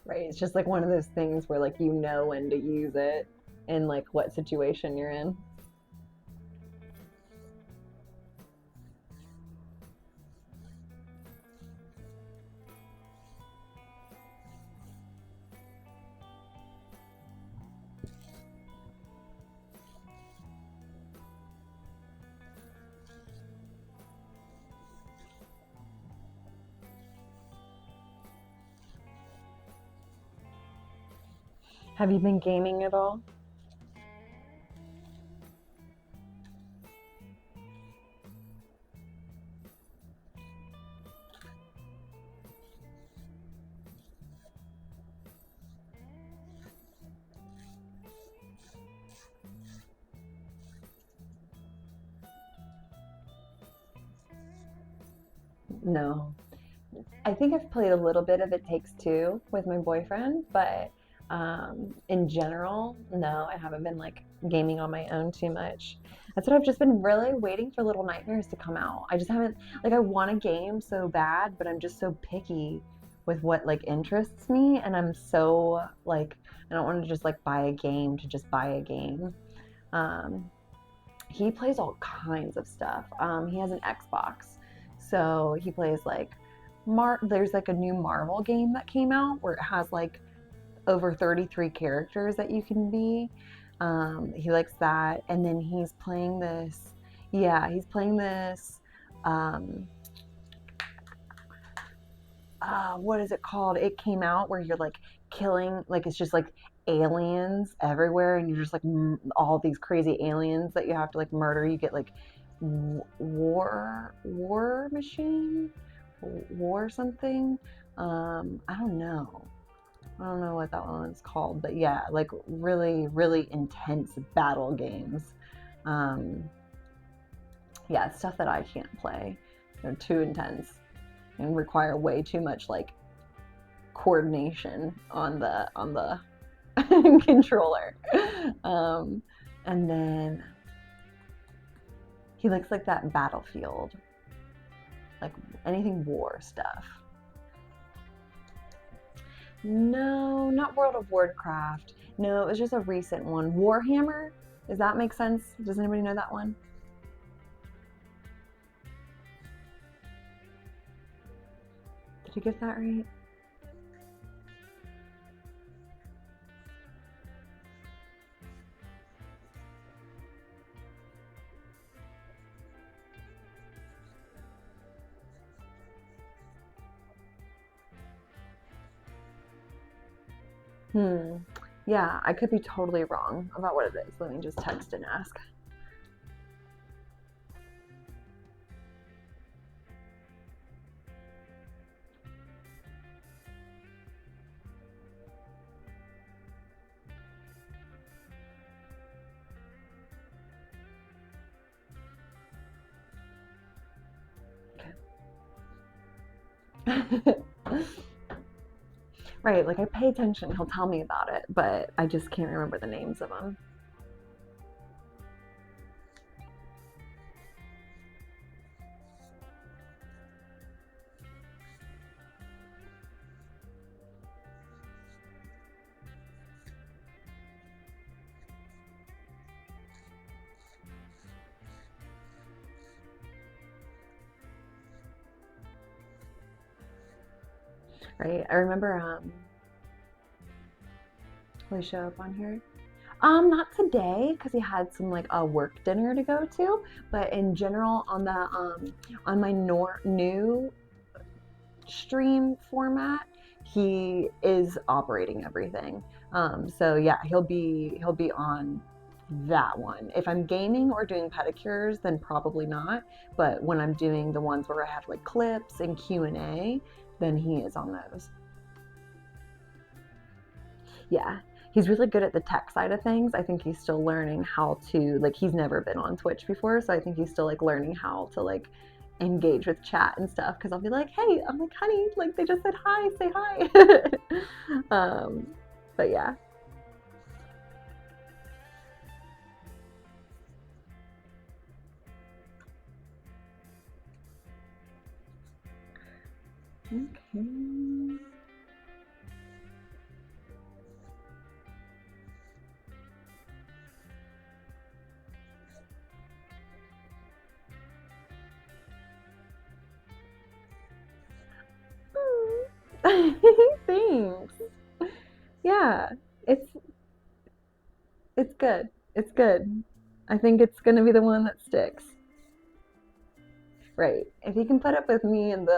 [SPEAKER 1] Right, it's just like one of those things where like you know when to use it and like what situation you're in. Have you been gaming at all? No. I think I've played a little bit of It Takes Two with my boyfriend, but in general, no, I haven't been like gaming on my own too much. That's what I've just been really waiting for Little Nightmares to come out. I just haven't, like, I want a game so bad, but I'm just so picky with what like interests me, and I'm so like, I don't want to just like buy a game to just buy a game. Um, he plays all kinds of stuff. He has an Xbox, so he plays like there's like a new Marvel game that came out where it has like over 33 characters that you can be. He likes that. And then he's playing this, yeah, he's playing this, what is it called? It came out where you're like killing, like it's just like aliens everywhere, and you're just like all these crazy aliens that you have to like murder. You get like war machine, war something. I don't know. I don't know what that one's called, but yeah, like really, really intense battle games. Yeah, stuff that I can't play. They're too intense and require way too much like coordination on the controller. And then he likes like that Battlefield, like anything war stuff. No, not World of Warcraft. No, it was just a recent one. Warhammer? Does that make sense? Does anybody know that one? Did you get that right? Yeah, I could be totally wrong about what it is. Let me just text and ask. Okay. Right, like I pay attention, he'll tell me about it, but I just can't remember the names of them. Right, I remember, will he show up on here? Not today because he had some like a work dinner to go to, but in general on the on my new stream format, he is operating everything. So yeah, he'll be on that one. If I'm gaming or doing pedicures, then probably not. But when I'm doing the ones where I have like clips and Q&A, then he is on those. Yeah. He's really good at the tech side of things. I think he's still learning how to like he's never been on Twitch before, so I think he's still like learning how to like engage with chat and stuff because I'll be like, "Hey," I'm like, "Honey, like they just said hi, say hi." But yeah. Okay. Thanks. Yeah, it's it's good. It's good. I think it's gonna be the one that sticks. Right. If you can put up with me and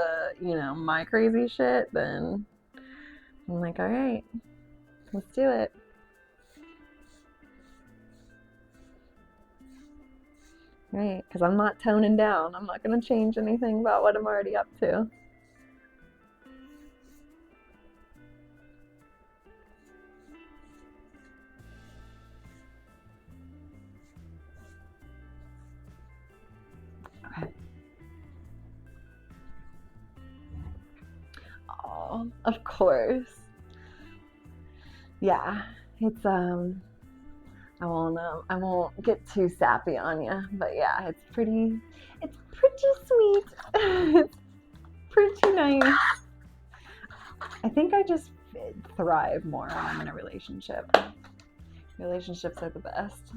[SPEAKER 1] my crazy shit, then I'm like, all right, let's do it. Right. Because I'm not toning down. I'm not gonna change anything about what I'm already up to. Okay. Oh, of course. Yeah. It's I won't get too sappy on you, but yeah, it's pretty sweet. It's pretty nice. I think I just thrive more when I'm in a relationship. Relationships are the best.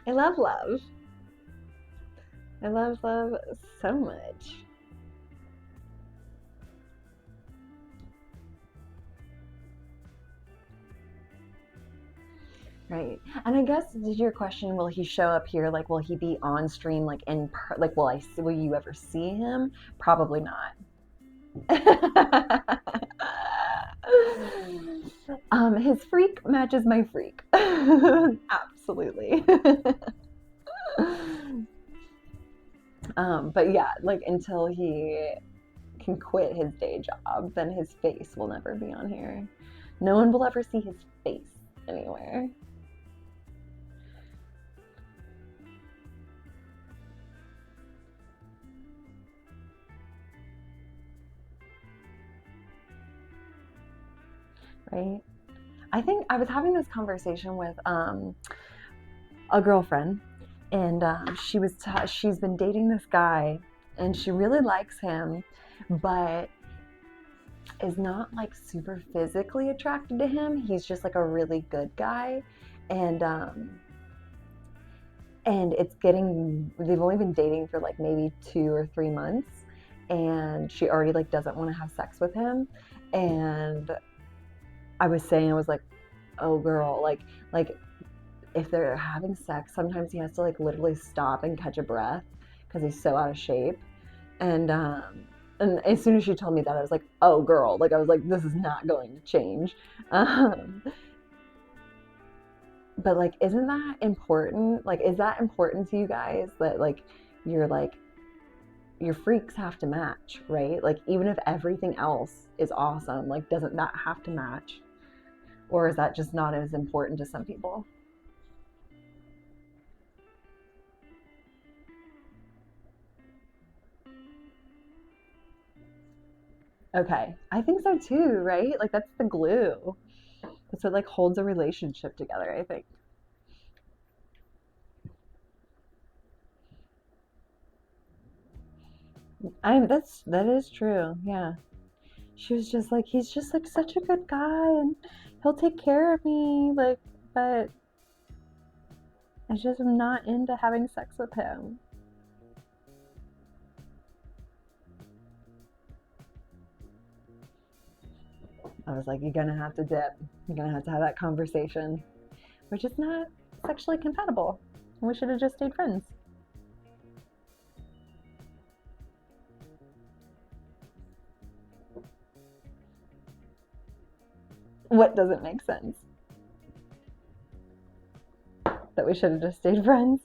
[SPEAKER 1] I love love. I love love so much. Right. And I guess, did your question, will he show up here? Like, will he be on stream, like like, will you ever see him? Probably not. His freak matches my freak. Absolutely. But yeah, like until he can quit his day job, then his face will never be on here. No one will ever see his face anywhere. Right? I think I was having this conversation with a girlfriend, and she's been dating this guy, and she really likes him, but is not like super physically attracted to him. He's just like a really good guy, and they've only been dating for like maybe 2 or 3 months, and she already like doesn't want to have sex with him. And I was like, oh girl, like if they're having sex, sometimes he has to like literally stop and catch a breath because he's so out of shape. And as soon as she told me that, I was like, oh girl, like I was like, this is not going to change. Um, but like, isn't that important? Like, is that important to you guys, that like your freaks have to match, right? Like, even if everything else is awesome, like, doesn't that have to match? Or is that just not as important to some people? Okay, I think so too, right? Like, that's the glue. That's what like holds a relationship together, I think. That is true. Yeah. She was just like, he's just like such a good guy, and he'll take care of me, like, but I just am not into having sex with him. I was like, you're gonna have to dip. You're gonna have to have that conversation. We're just not sexually compatible. We should have just stayed friends. What doesn't make sense? That we should have just stayed friends?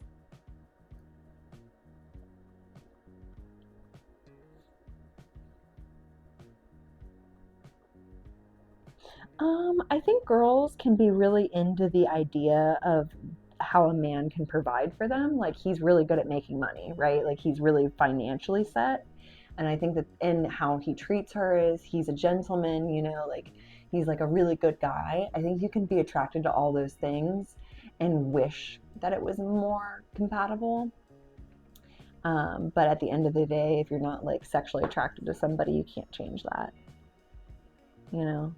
[SPEAKER 1] I think girls can be really into the idea of how a man can provide for them. Like, he's really good at making money, right? Like, he's really financially set. And I think that in how he treats her, is he's a gentleman, like he's like a really good guy. I think you can be attracted to all those things and wish that it was more compatible. But at the end of the day, if you're not like sexually attracted to somebody, you can't change that, you know?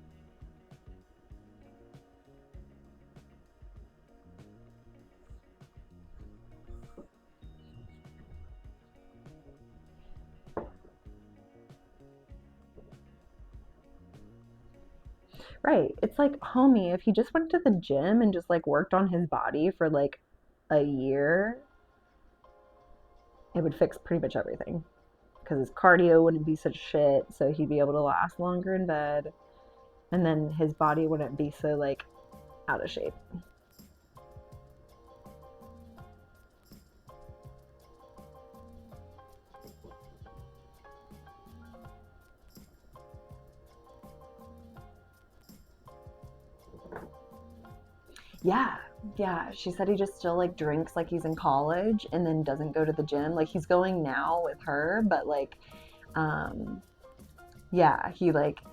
[SPEAKER 1] Right. It's like, homie, if he just went to the gym and just like worked on his body for like a year, it would fix pretty much everything. Because his cardio wouldn't be such shit, so he'd be able to last longer in bed, and then his body wouldn't be so like out of shape. Yeah, yeah. She said he just still like drinks like he's in college and then doesn't go to the gym. Like, he's going now with her, but like, um, yeah,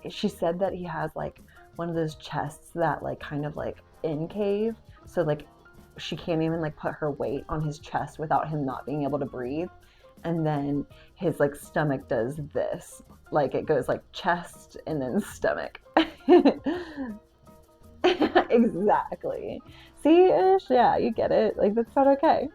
[SPEAKER 1] she said that he has like one of those chests that like kind of like in cave. So like she can't even like put her weight on his chest without him not being able to breathe. And then his like stomach does this. Like, it goes like chest and then stomach. Exactly. See, ish, yeah, you get it. Like, that's not okay.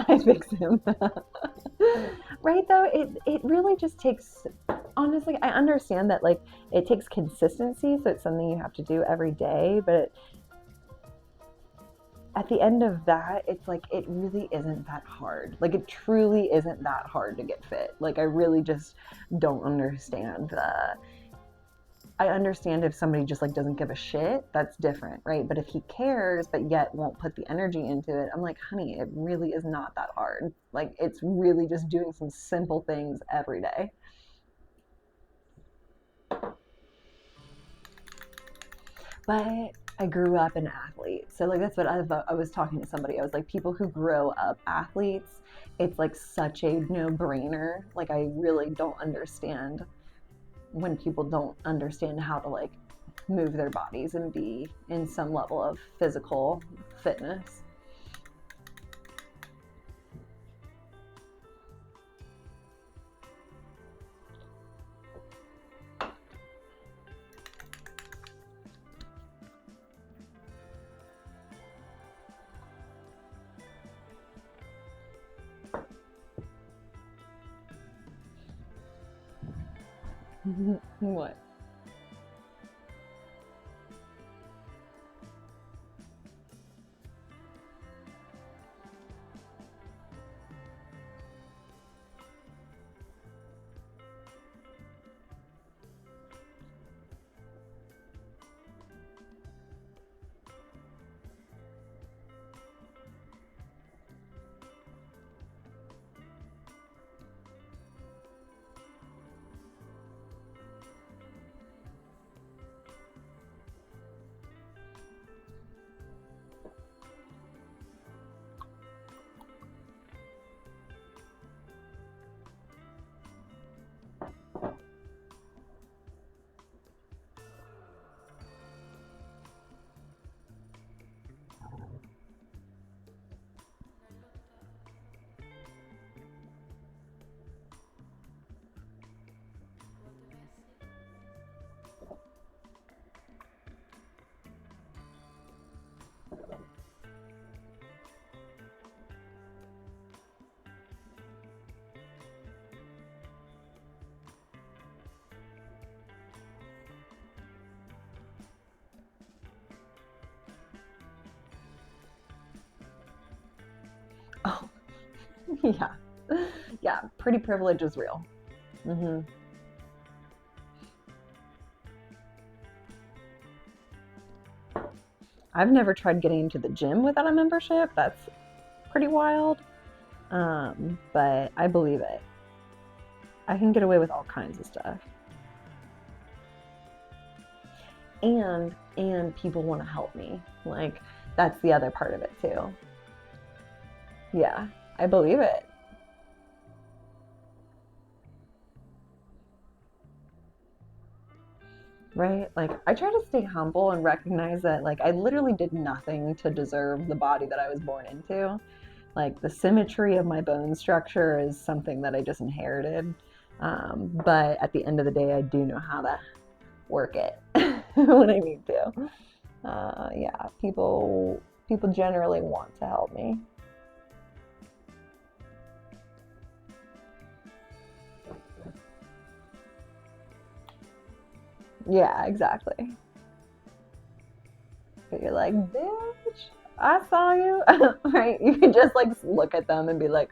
[SPEAKER 1] I fix him. Right though, it really just takes, honestly, I understand that like it takes consistency, so it's something you have to do every day, but at the end of that, it's like it really isn't that hard. Like it truly isn't that hard to get fit. Like I really just don't understand the I understand if somebody just like doesn't give a shit, that's different, right? But if he cares but yet won't put the energy into it, I'm like, honey, it really is not that hard. Like it's really just doing some simple things every day. But I grew up an athlete. So like that's what I was talking to somebody. I was like, people who grow up athletes, it's like such a no-brainer. Like I really don't understand when people don't understand how to like move their bodies and be in some level of physical fitness. What? Oh, yeah. Yeah, pretty privilege is real. Hmm. I've never tried getting into the gym without a membership. That's pretty wild. But I believe it. I can get away with all kinds of stuff. And people want to help me. Like that's the other part of it too. Yeah, I believe it. Right? Like I try to stay humble and recognize that like I literally did nothing to deserve the body that I was born into. Like the symmetry of my bone structure is something that I just inherited. But at the end of the day, I do know how to work it when I need to. Yeah, people generally want to help me. Yeah, exactly. But you're like, bitch, I saw you. Right? You can just like look at them and be like,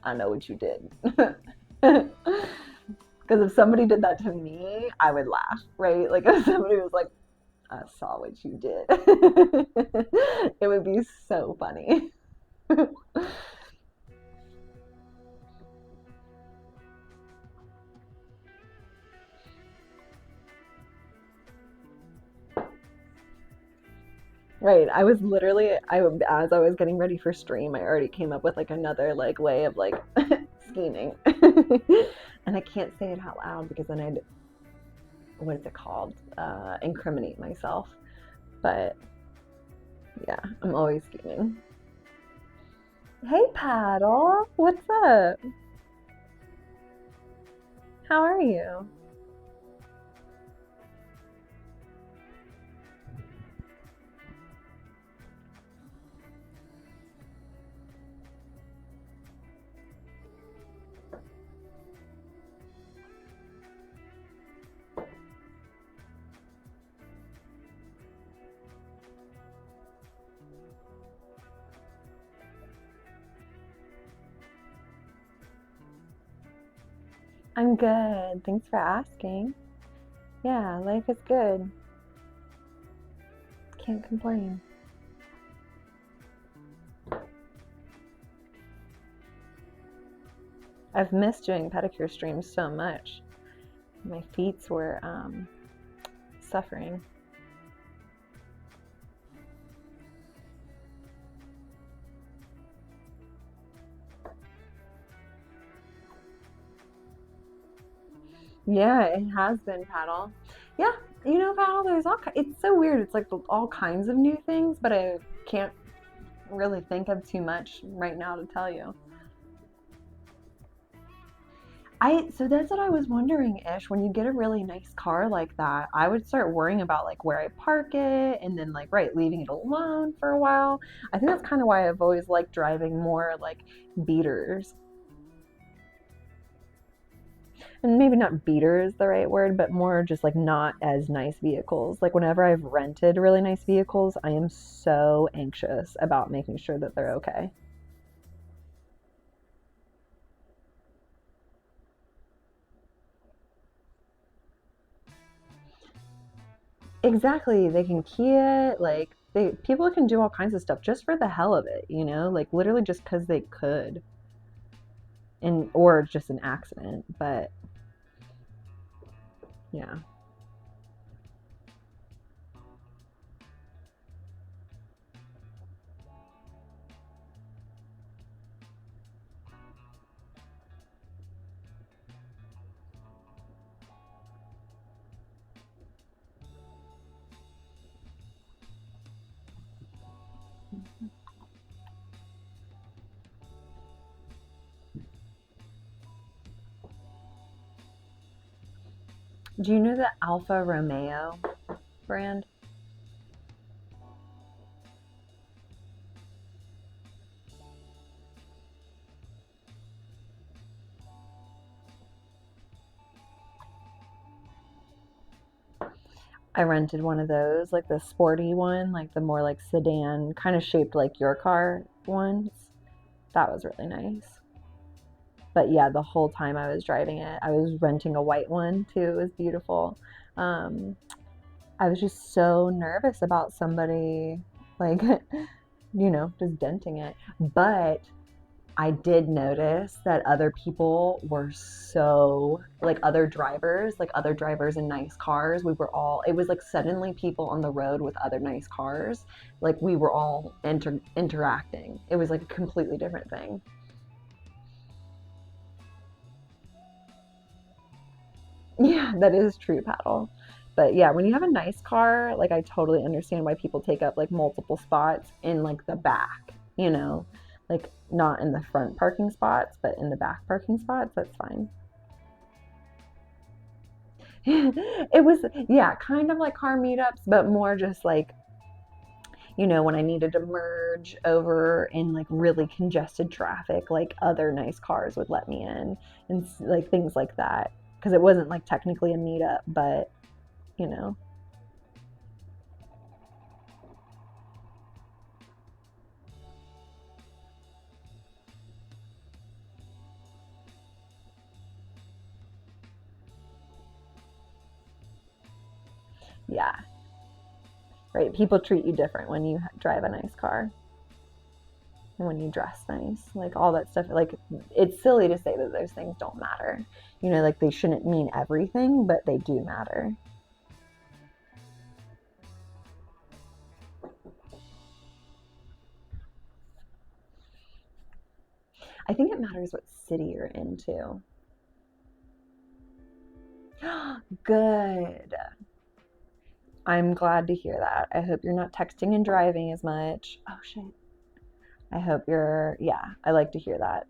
[SPEAKER 1] I know what you did. Because if somebody did that to me, I would laugh, right? Like if somebody was like, I saw what you did, it would be so funny. Right. I was literally, as I was getting ready for stream, I already came up with like another like way of like scheming. And I can't say it out loud because then I'd, what is it called? Incriminate myself. But yeah, I'm always scheming. Hey, Paddle. What's up? How are you? I'm good. Thanks for asking. Yeah, life is good. Can't complain. I've missed doing pedicure streams so much. My feet were suffering. Yeah, it has been paddle. Yeah, paddle. There's it's so weird. It's like all kinds of new things, but I can't really think of too much right now to tell you. So that's what I was wondering, Ish. When you get a really nice car like that, I would start worrying about like where I park it and then like leaving it alone for a while. I think that's kind of why I've always liked driving more like beaters. And maybe not beater is the right word, but more just like not as nice vehicles. Like whenever I've rented really nice vehicles, I am so anxious about making sure that they're okay. Exactly. They can key it. Like people can do all kinds of stuff just for the hell of it, like literally just because they could, and or just an accident. But yeah. Do you know the Alfa Romeo brand? I rented one of those, like the sporty one, like the more like sedan, kind of shaped like your car ones. That was really nice. But yeah, the whole time I was driving it, I was renting a white one too. It was beautiful. Um, I was just so nervous about somebody like, just denting it. But I did notice that other people were so, like other drivers in nice cars. It was like suddenly people on the road with other nice cars. Like we were all interacting. It was like a completely different thing. Yeah, that is true paddle. But yeah, when you have a nice car, like I totally understand why people take up like multiple spots in like the back, like not in the front parking spots, but in the back parking spots, that's fine. It was, yeah, kind of like car meetups, but more just like, when I needed to merge over in like really congested traffic, like other nice cars would let me in and like things like that. Because it wasn't like technically a meetup, but you know, yeah, right. People treat you different when you drive a nice car and when you dress nice, like all that stuff. Like it's silly to say that those things don't matter, like they shouldn't mean everything, but they do matter. I think it matters what city you're into. Good. I'm glad to hear that. I hope you're not texting and driving as much. Oh shit. I hope yeah, I like to hear that.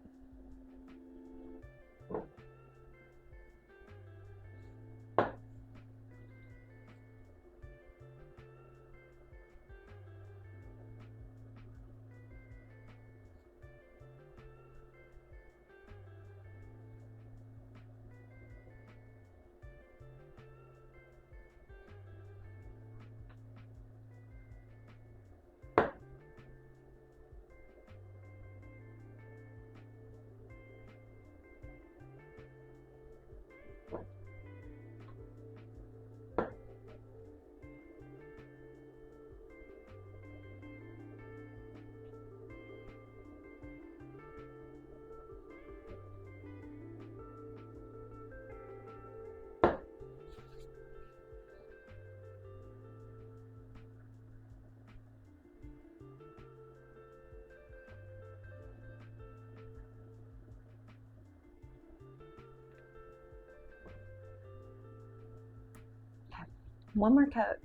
[SPEAKER 1] one more coat.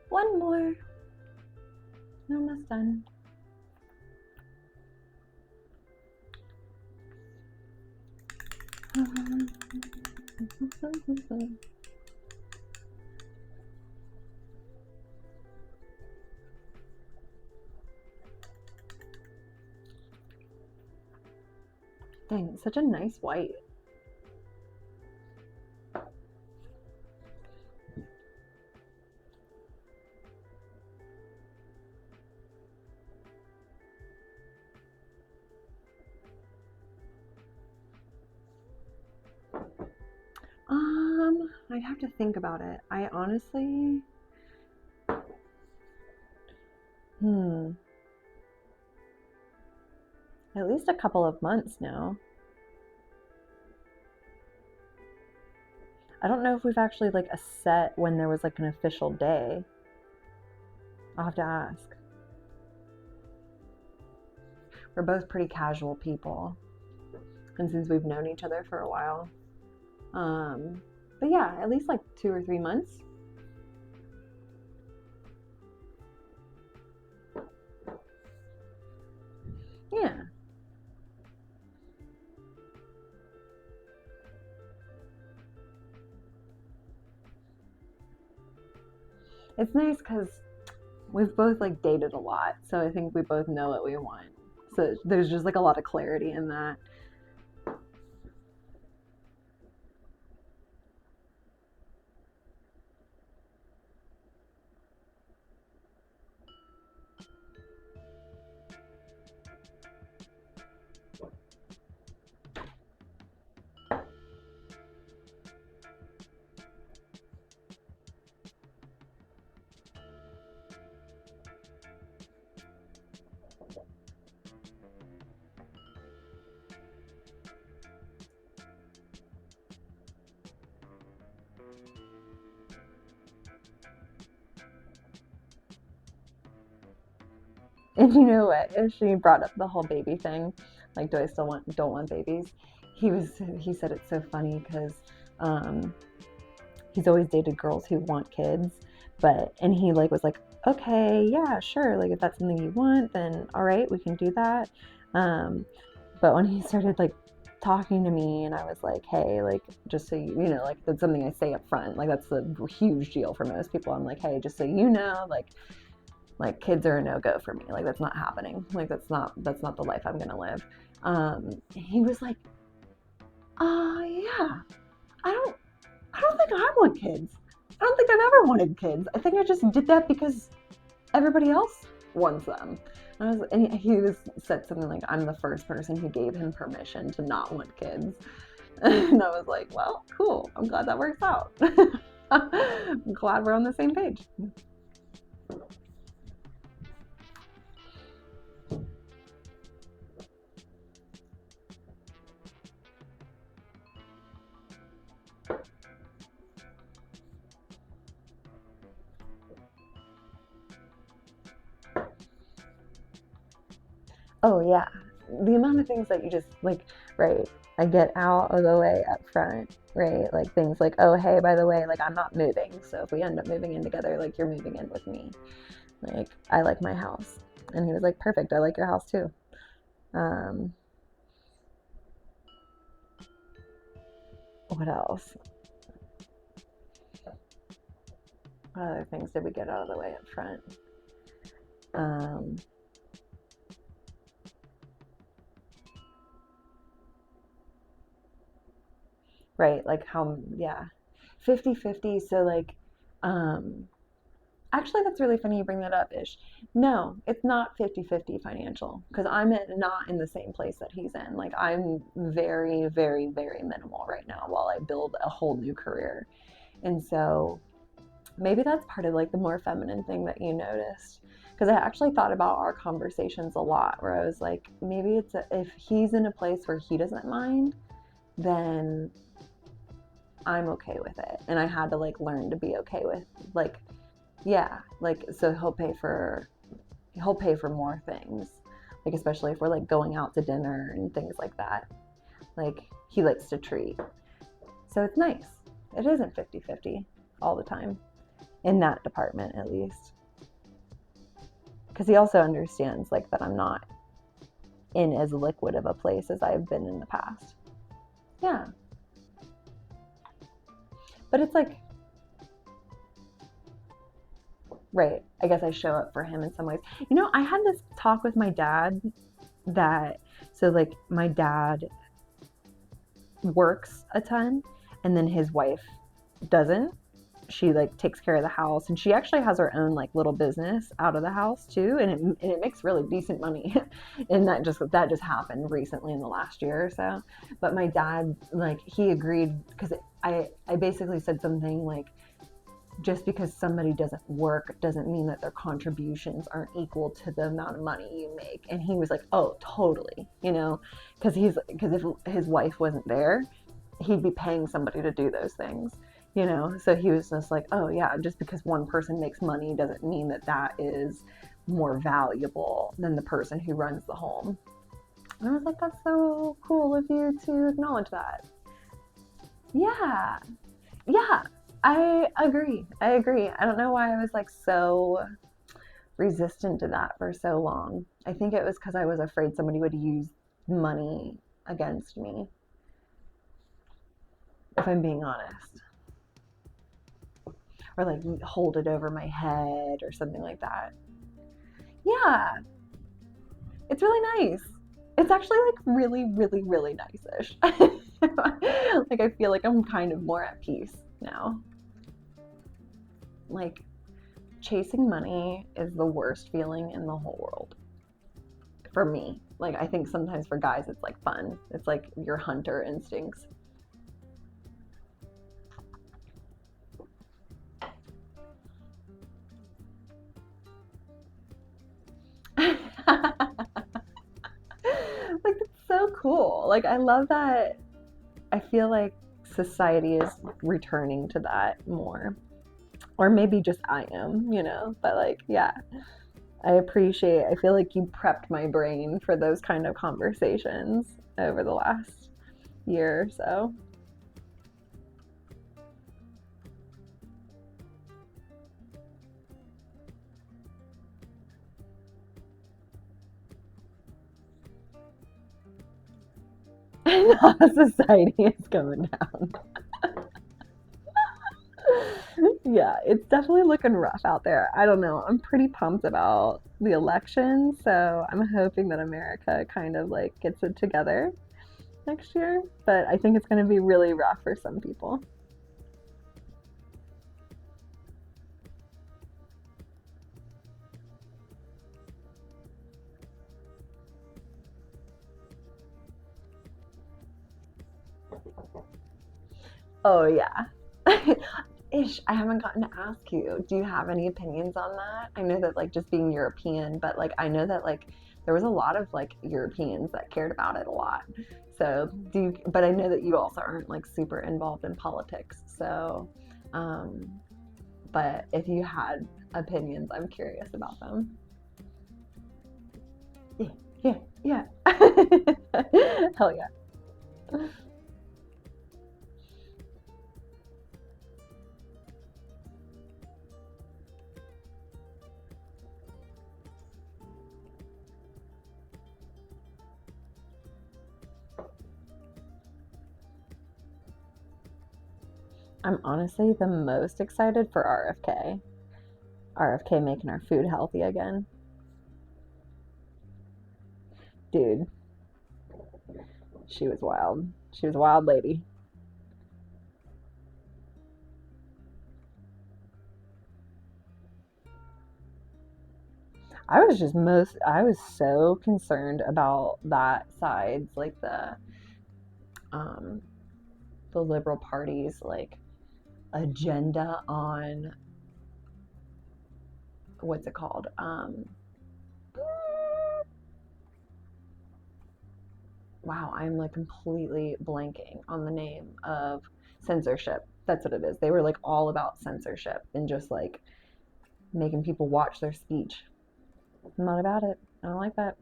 [SPEAKER 1] One more. Almost done. Dang, it's such a nice white. I'd have to think about it. I honestly, at least a couple of months now. I don't know if we've actually like a set when there was like an official day. I'll have to ask. We're both pretty casual people, and since we've known each other for a while. But yeah, at least like 2 or 3 months. Yeah. It's nice because we've both like dated a lot, so I think we both know what we want. So there's just like a lot of clarity in that. And you know what? If she brought up the whole baby thing, like, do I still don't want babies? He said it's so funny because he's always dated girls who want kids, and he like was like, okay, yeah, sure, like if that's something you want, then all right, we can do that. But when he started like talking to me, and I was like, hey, like just so you know, like that's something I say up front, like that's a huge deal for most people. I'm like, hey, just so you know, like kids are a no-go for me, like that's not happening, like that's not the life I'm gonna live. He was like, yeah, I don't think I want kids. I don't think I've ever wanted kids. I think I just did that because everybody else wants them. And he said something like, I'm the first person who gave him permission to not want kids. And I was like, well, cool, I'm glad that works out. I'm glad we're on the same page. Oh yeah, the amount of things that you just like, right? I get out of the way up front, right? Like things like, oh hey, by the way, like I'm not moving, so if we end up moving in together, like you're moving in with me. Like I like my house, and he was like, perfect, I like your house too. What else? What other things did we get out of the way up front? Right, like how, yeah, 50-50. So like, actually that's really funny you bring that up, Ish. No, it's not 50-50 financial, because not in the same place that he's in. Like I'm very, very, very minimal right now while I build a whole new career. And so maybe that's part of like the more feminine thing that you noticed, because I actually thought about our conversations a lot, where I was like, maybe if he's in a place where he doesn't mind, then I'm okay with it. And I had to like learn to be okay with, like, yeah, like, so he'll pay for more things, like especially if we're like going out to dinner and things like that. Like he likes to treat, so it's nice. It isn't 50-50. all the time, in that department at least. Because he also understands like that I'm not in as liquid of a place as I've been in the past. Yeah. But it's like, right, I guess I show up for him in some ways. You know, I had this talk with my dad that, so like my dad works a ton and then his wife doesn't. She like takes care of the house, and she actually has her own like little business out of the house too, and it makes really decent money. And that just happened recently in the last year or so. But my dad, like, he agreed, because I basically said something like, just because somebody doesn't work doesn't mean that their contributions aren't equal to the amount of money you make. And he was like, oh, totally, you know, because if his wife wasn't there, he'd be paying somebody to do those things, you know. So he was just like, oh yeah, just because one person makes money doesn't mean that that is more valuable than the person who runs the home. And I was like, that's so cool of you to acknowledge that. Yeah, yeah, I agree. I don't know why I was like so resistant to that for so long. I think it was because I was afraid somebody would use money against me, if I'm being honest, or like hold it over my head or something like that. Yeah, it's really nice. It's actually like really, really, really nice-ish. Like I feel like I'm kind of more at peace now. Like, chasing money is the worst feeling in the whole world for me. Like, I think sometimes for guys it's like fun. It's like your hunter instincts. Like, it's so cool. Like, I love that. I feel like society is returning to that more. Or maybe just I am, you know? But like, yeah, I feel like you prepped my brain for those kind of conversations over the last year or so. Society is coming down. Yeah, it's definitely looking rough out there. I don't know. I'm pretty pumped about the election, so I'm hoping that America kind of like gets it together next year. But I think it's going to be really rough for some people. Oh, yeah. Ish, I haven't gotten to ask you. Do you have any opinions on that? I know that like just being European, but like I know that like there was a lot of like Europeans that cared about it a lot. So do you, but I know that you also aren't like super involved in politics. So, um, but if you had opinions, I'm curious about them. Yeah, yeah, yeah. Hell yeah. I'm honestly the most excited for RFK. RFK making our food healthy again. Dude, she was wild. She was a wild lady. I was so concerned about that side's like um the liberal party's like agenda on what's it called? Wow, I'm like completely blanking on the name of censorship. That's what it is. They were like all about censorship and just like making people watch their speech. I'm not about it. I don't like that.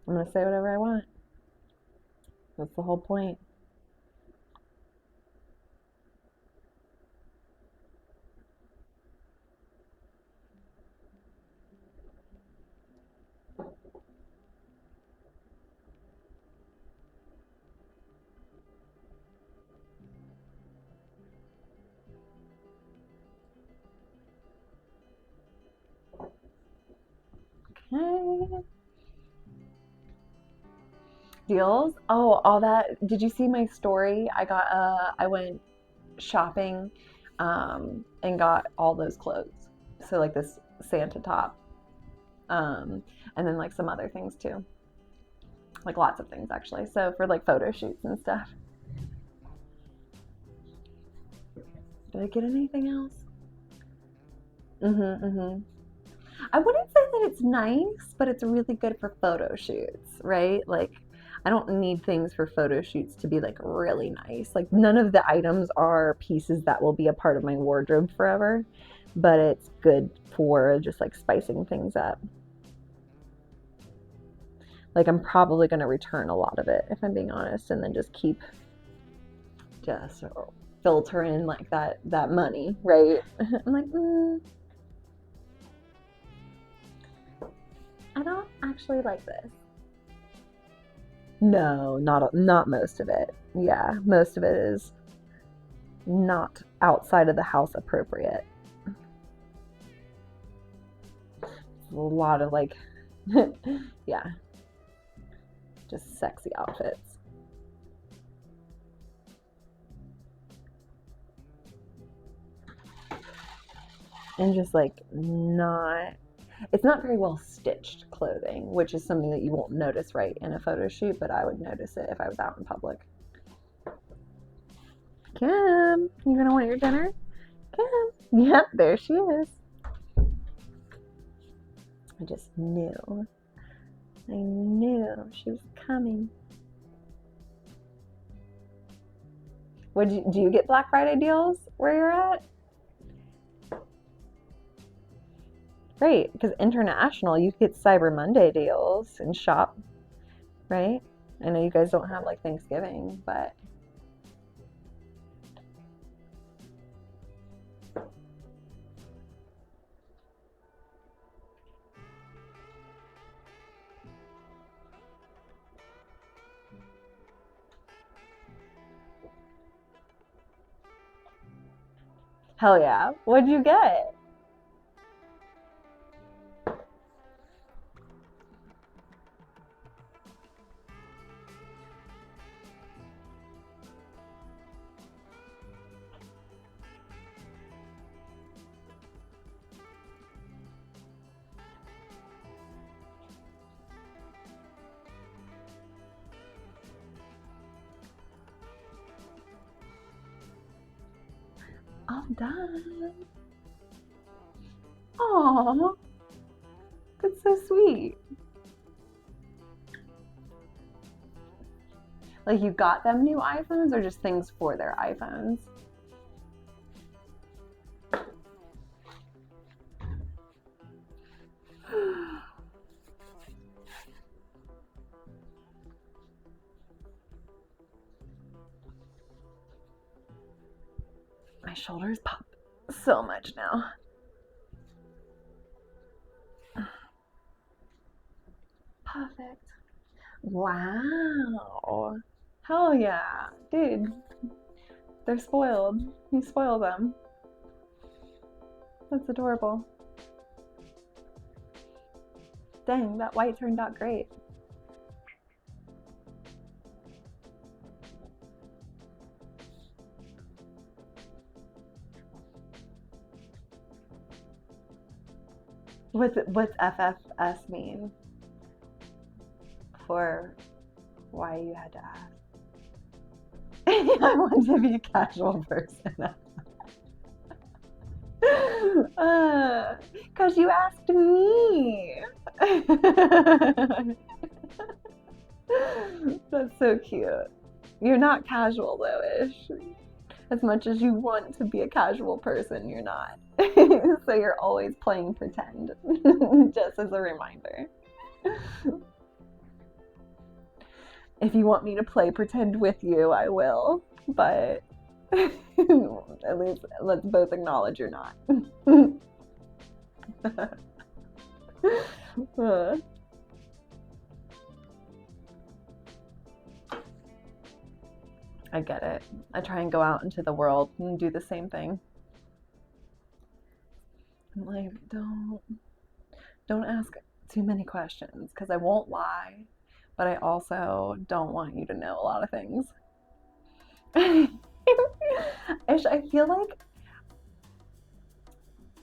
[SPEAKER 1] I'm gonna say whatever I want. That's the whole point. Deals? Oh, all that. Did you see my story? I went shopping and got all those clothes. So like this Santa top. Um and then like some other things too. Like lots of things actually. So for like photo shoots and stuff. Did I get anything else? Mhm, mhm. I wouldn't say that it's nice, but it's really good for photo shoots, right? Like, I don't need things for photo shoots to be like really nice. Like, none of the items are pieces that will be a part of my wardrobe forever, but it's good for just like spicing things up. Like, I'm probably going to return a lot of it if I'm being honest, and then just keep just filter in like that money, right? I'm like, I don't actually like this. No, not most of it. Yeah, most of it is not outside of the house appropriate. A lot of like, yeah, just sexy outfits. And just like not, it's not very well stitched clothing, which is something that you won't notice right in a photo shoot, but I would notice it if I was out in public. Kim, you gonna want your dinner? Kim. Yep, there she is. I just knew. I knew she was coming. Do you get Black Friday deals where you're at? Great, because international, you get Cyber Monday deals and shop, right? I know you guys don't have like Thanksgiving, but hell yeah. What'd you get? All done. Aw, that's so sweet. Like you got them new iPhones or just things for their iPhones? My shoulders pop so much now. Perfect. Wow. Hell yeah. Dude, they're spoiled. You spoil them. That's adorable. Dang, that white turned out great. What's FFS mean? For why you had to ask? I want to be a casual person. Because you asked me. That's so cute. You're not casual though, Ish. As much as you want to be a casual person, you're not. So you're always playing pretend, just as a reminder. If you want me to play pretend with you, I will. But at least let's both acknowledge you're not. I get it. I try and go out into the world and do the same thing. I'm like, don't ask too many questions because I won't lie. but I also don't want you to know a lot of things. I feel like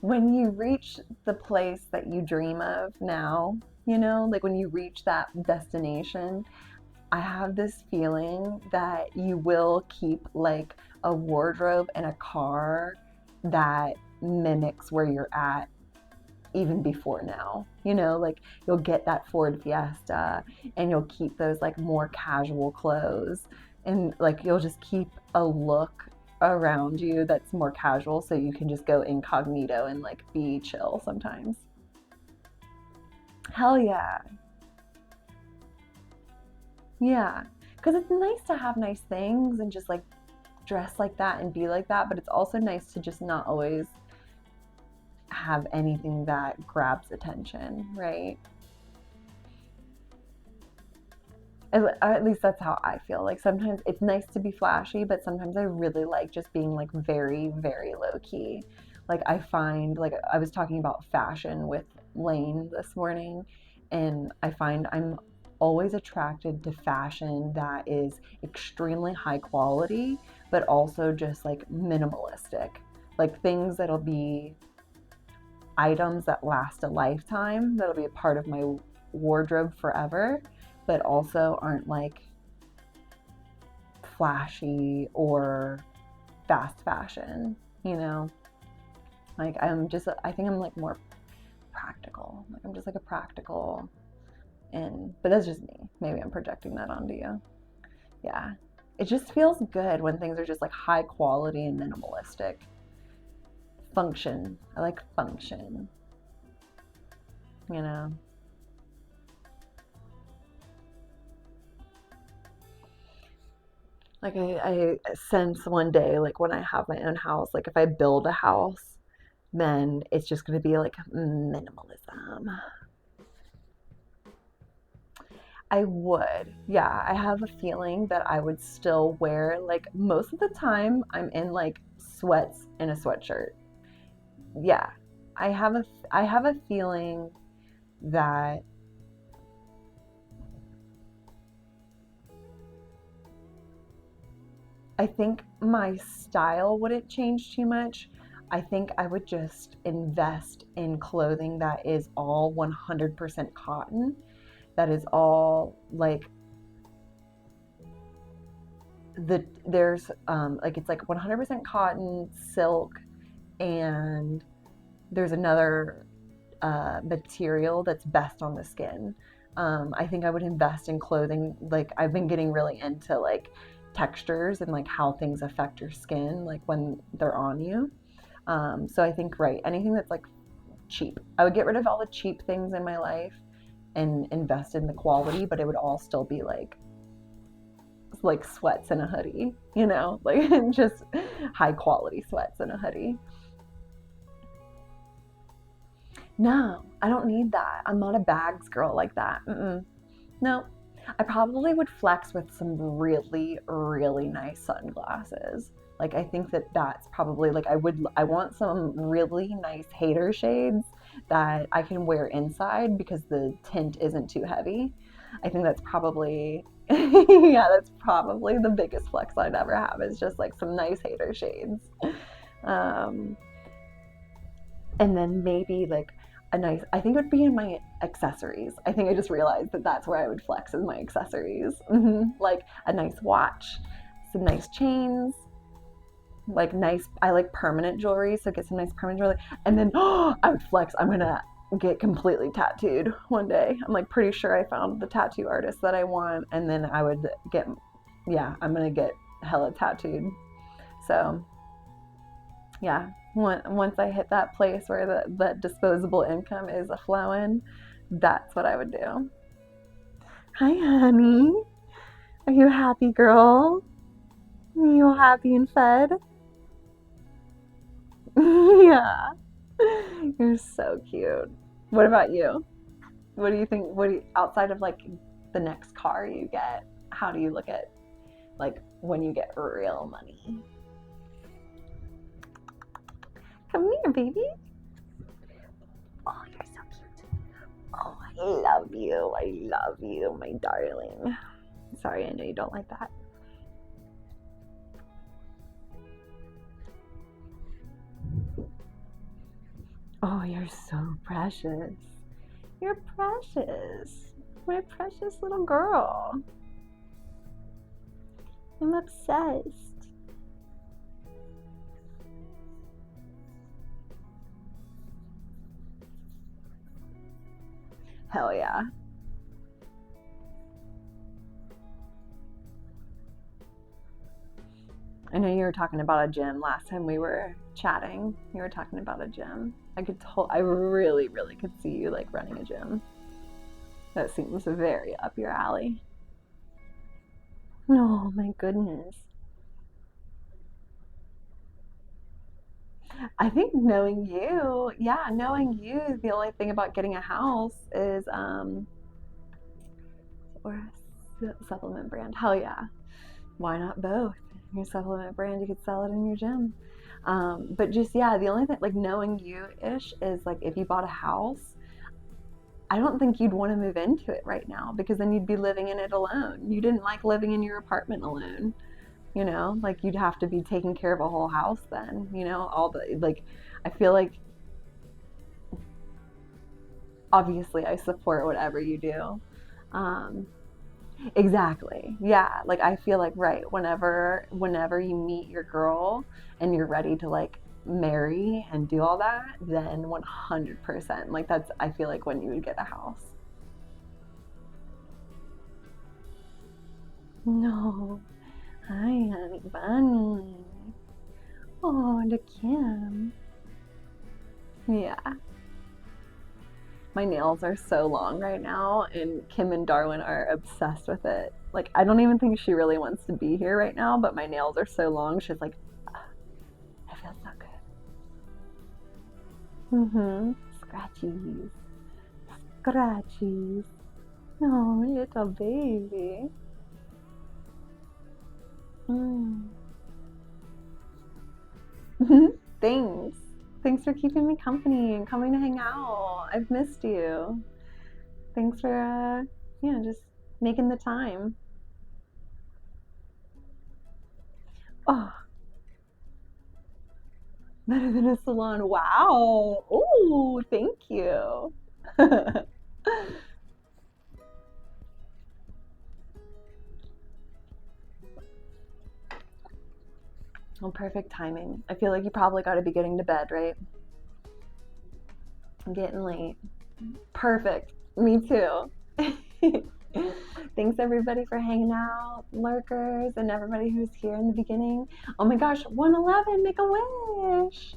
[SPEAKER 1] when you reach the place that you dream of now, like when you reach that destination, I have this feeling that you will keep like a wardrobe and a car that mimics where you're at even before now. Like you'll get that Ford Fiesta and you'll keep those like more casual clothes, and like you'll just keep a look around you that's more casual so you can just go incognito and like be chill sometimes. Hell yeah. Yeah. Because it's nice to have nice things and just like dress like that and be like that, but it's also nice to just not always have anything that grabs attention, right? At least that's how I feel. Like sometimes it's nice to be flashy, but sometimes I really like just being like very, very low key. Like I find, like I was talking about fashion with Lane this morning, and I find I'm always attracted to fashion that is extremely high quality, but also just like minimalistic. Like things that'll be items that last a lifetime, that'll be a part of my wardrobe forever, but also aren't like flashy or fast fashion, you know? Like I think I'm like more practical. Like I'm just like a practical, but that's just me. Maybe I'm projecting that onto you. Yeah. It just feels good when things are just like high quality and minimalistic. Function. I like function, you know? Like I sense one day, like when I have my own house, like if I build a house, then it's just going to be like minimalism. I would. Yeah, I have a feeling that I would still wear, like most of the time I'm in like sweats and a sweatshirt. Yeah. I have a feeling that I think my style wouldn't change too much. I think I would just invest in clothing that is all 100% cotton, that is all like there's like it's like 100% cotton, silk, and there's another material that's best on the skin. I think I would invest in clothing. Like I've been getting really into like textures and like how things affect your skin, like when they're on you. So I think, right, anything that's like cheap. I would get rid of all the cheap things in my life and invest in the quality, but it would all still be like sweats and a hoodie, like just high quality sweats and a hoodie. No, I don't need that. I'm not a bags girl like that. Mm-mm. No, I probably would flex with some really, really nice sunglasses. Like I think that that's probably like I want some really nice hater shades that I can wear inside because the tint isn't too heavy. I think that's probably yeah, that's probably the biggest flex I'd ever have is just like some nice hater shades. Um, and then maybe like I think it would be in my accessories. I think I just realized that that's where I would flex in my accessories. Like a nice watch, some nice chains, like nice, I like permanent jewelry, so get some nice permanent jewelry. And then I would flex, I'm gonna get completely tattooed one day. I'm like pretty sure I found the tattoo artist that I want, and then I would get, yeah, I'm gonna get hella tattooed. So yeah, once I hit that place where the disposable income is a flowing, that's what I would do. Hi, honey. Are you happy, girl? Are you happy and fed? Yeah. You're so cute. What about you? What do you think? Outside of like the next car you get, how do you look at like when you get real money? Come here, baby. Oh, you're so cute. Oh, I love you. I love you, my darling. Sorry, I know you don't like that. Oh, you're so precious. You're precious. My precious little girl. I'm obsessed. Hell yeah. I know you were talking about a gym last time we were chatting. You were talking about a gym. I really, really could see you like running a gym. That seems very up your alley. Oh my goodness. I think knowing you, the only thing about getting a house is or a supplement brand. Hell yeah. Why not both? Your supplement brand, you could sell it in your gym. But just yeah, the only thing like knowing you ish is like if you bought a house, I don't think you'd want to move into it right now because then you'd be living in it alone. You didn't like living in your apartment alone, like you'd have to be taking care of a whole house then, all the like I feel like obviously I support whatever you do. Um, exactly. Yeah, like I feel like right whenever you meet your girl and you're ready to like marry and do all that, then 100% like that's I feel like when you would get a house. No. Hi, honey bunny. Oh, the Kim. Yeah. My nails are so long right now, and Kim and Darwin are obsessed with it. Like, I don't even think she really wants to be here right now, but my nails are so long. She's like, "Ah, I feel so good." Scratchies. Scratchies. Oh, little baby. Mm. Thanks. Thanks for keeping me company and coming to hang out. I've missed you. Thanks for, just making the time. Oh, better than a salon. Wow. Oh, thank you. Well, perfect timing. I feel like you probably got to be getting to bed, right? I'm getting late. Perfect. Me too. Thanks everybody for hanging out, lurkers, and everybody who's here in the beginning. Oh my gosh, 111, make a wish.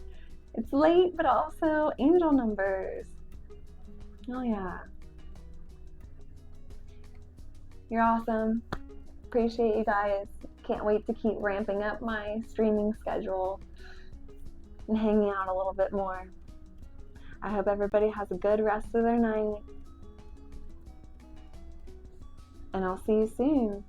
[SPEAKER 1] It's late, but also angel numbers. Oh yeah. You're awesome. Appreciate you guys. Can't wait to keep ramping up my streaming schedule and hanging out a little bit more. I hope everybody has a good rest of their night. And I'll see you soon.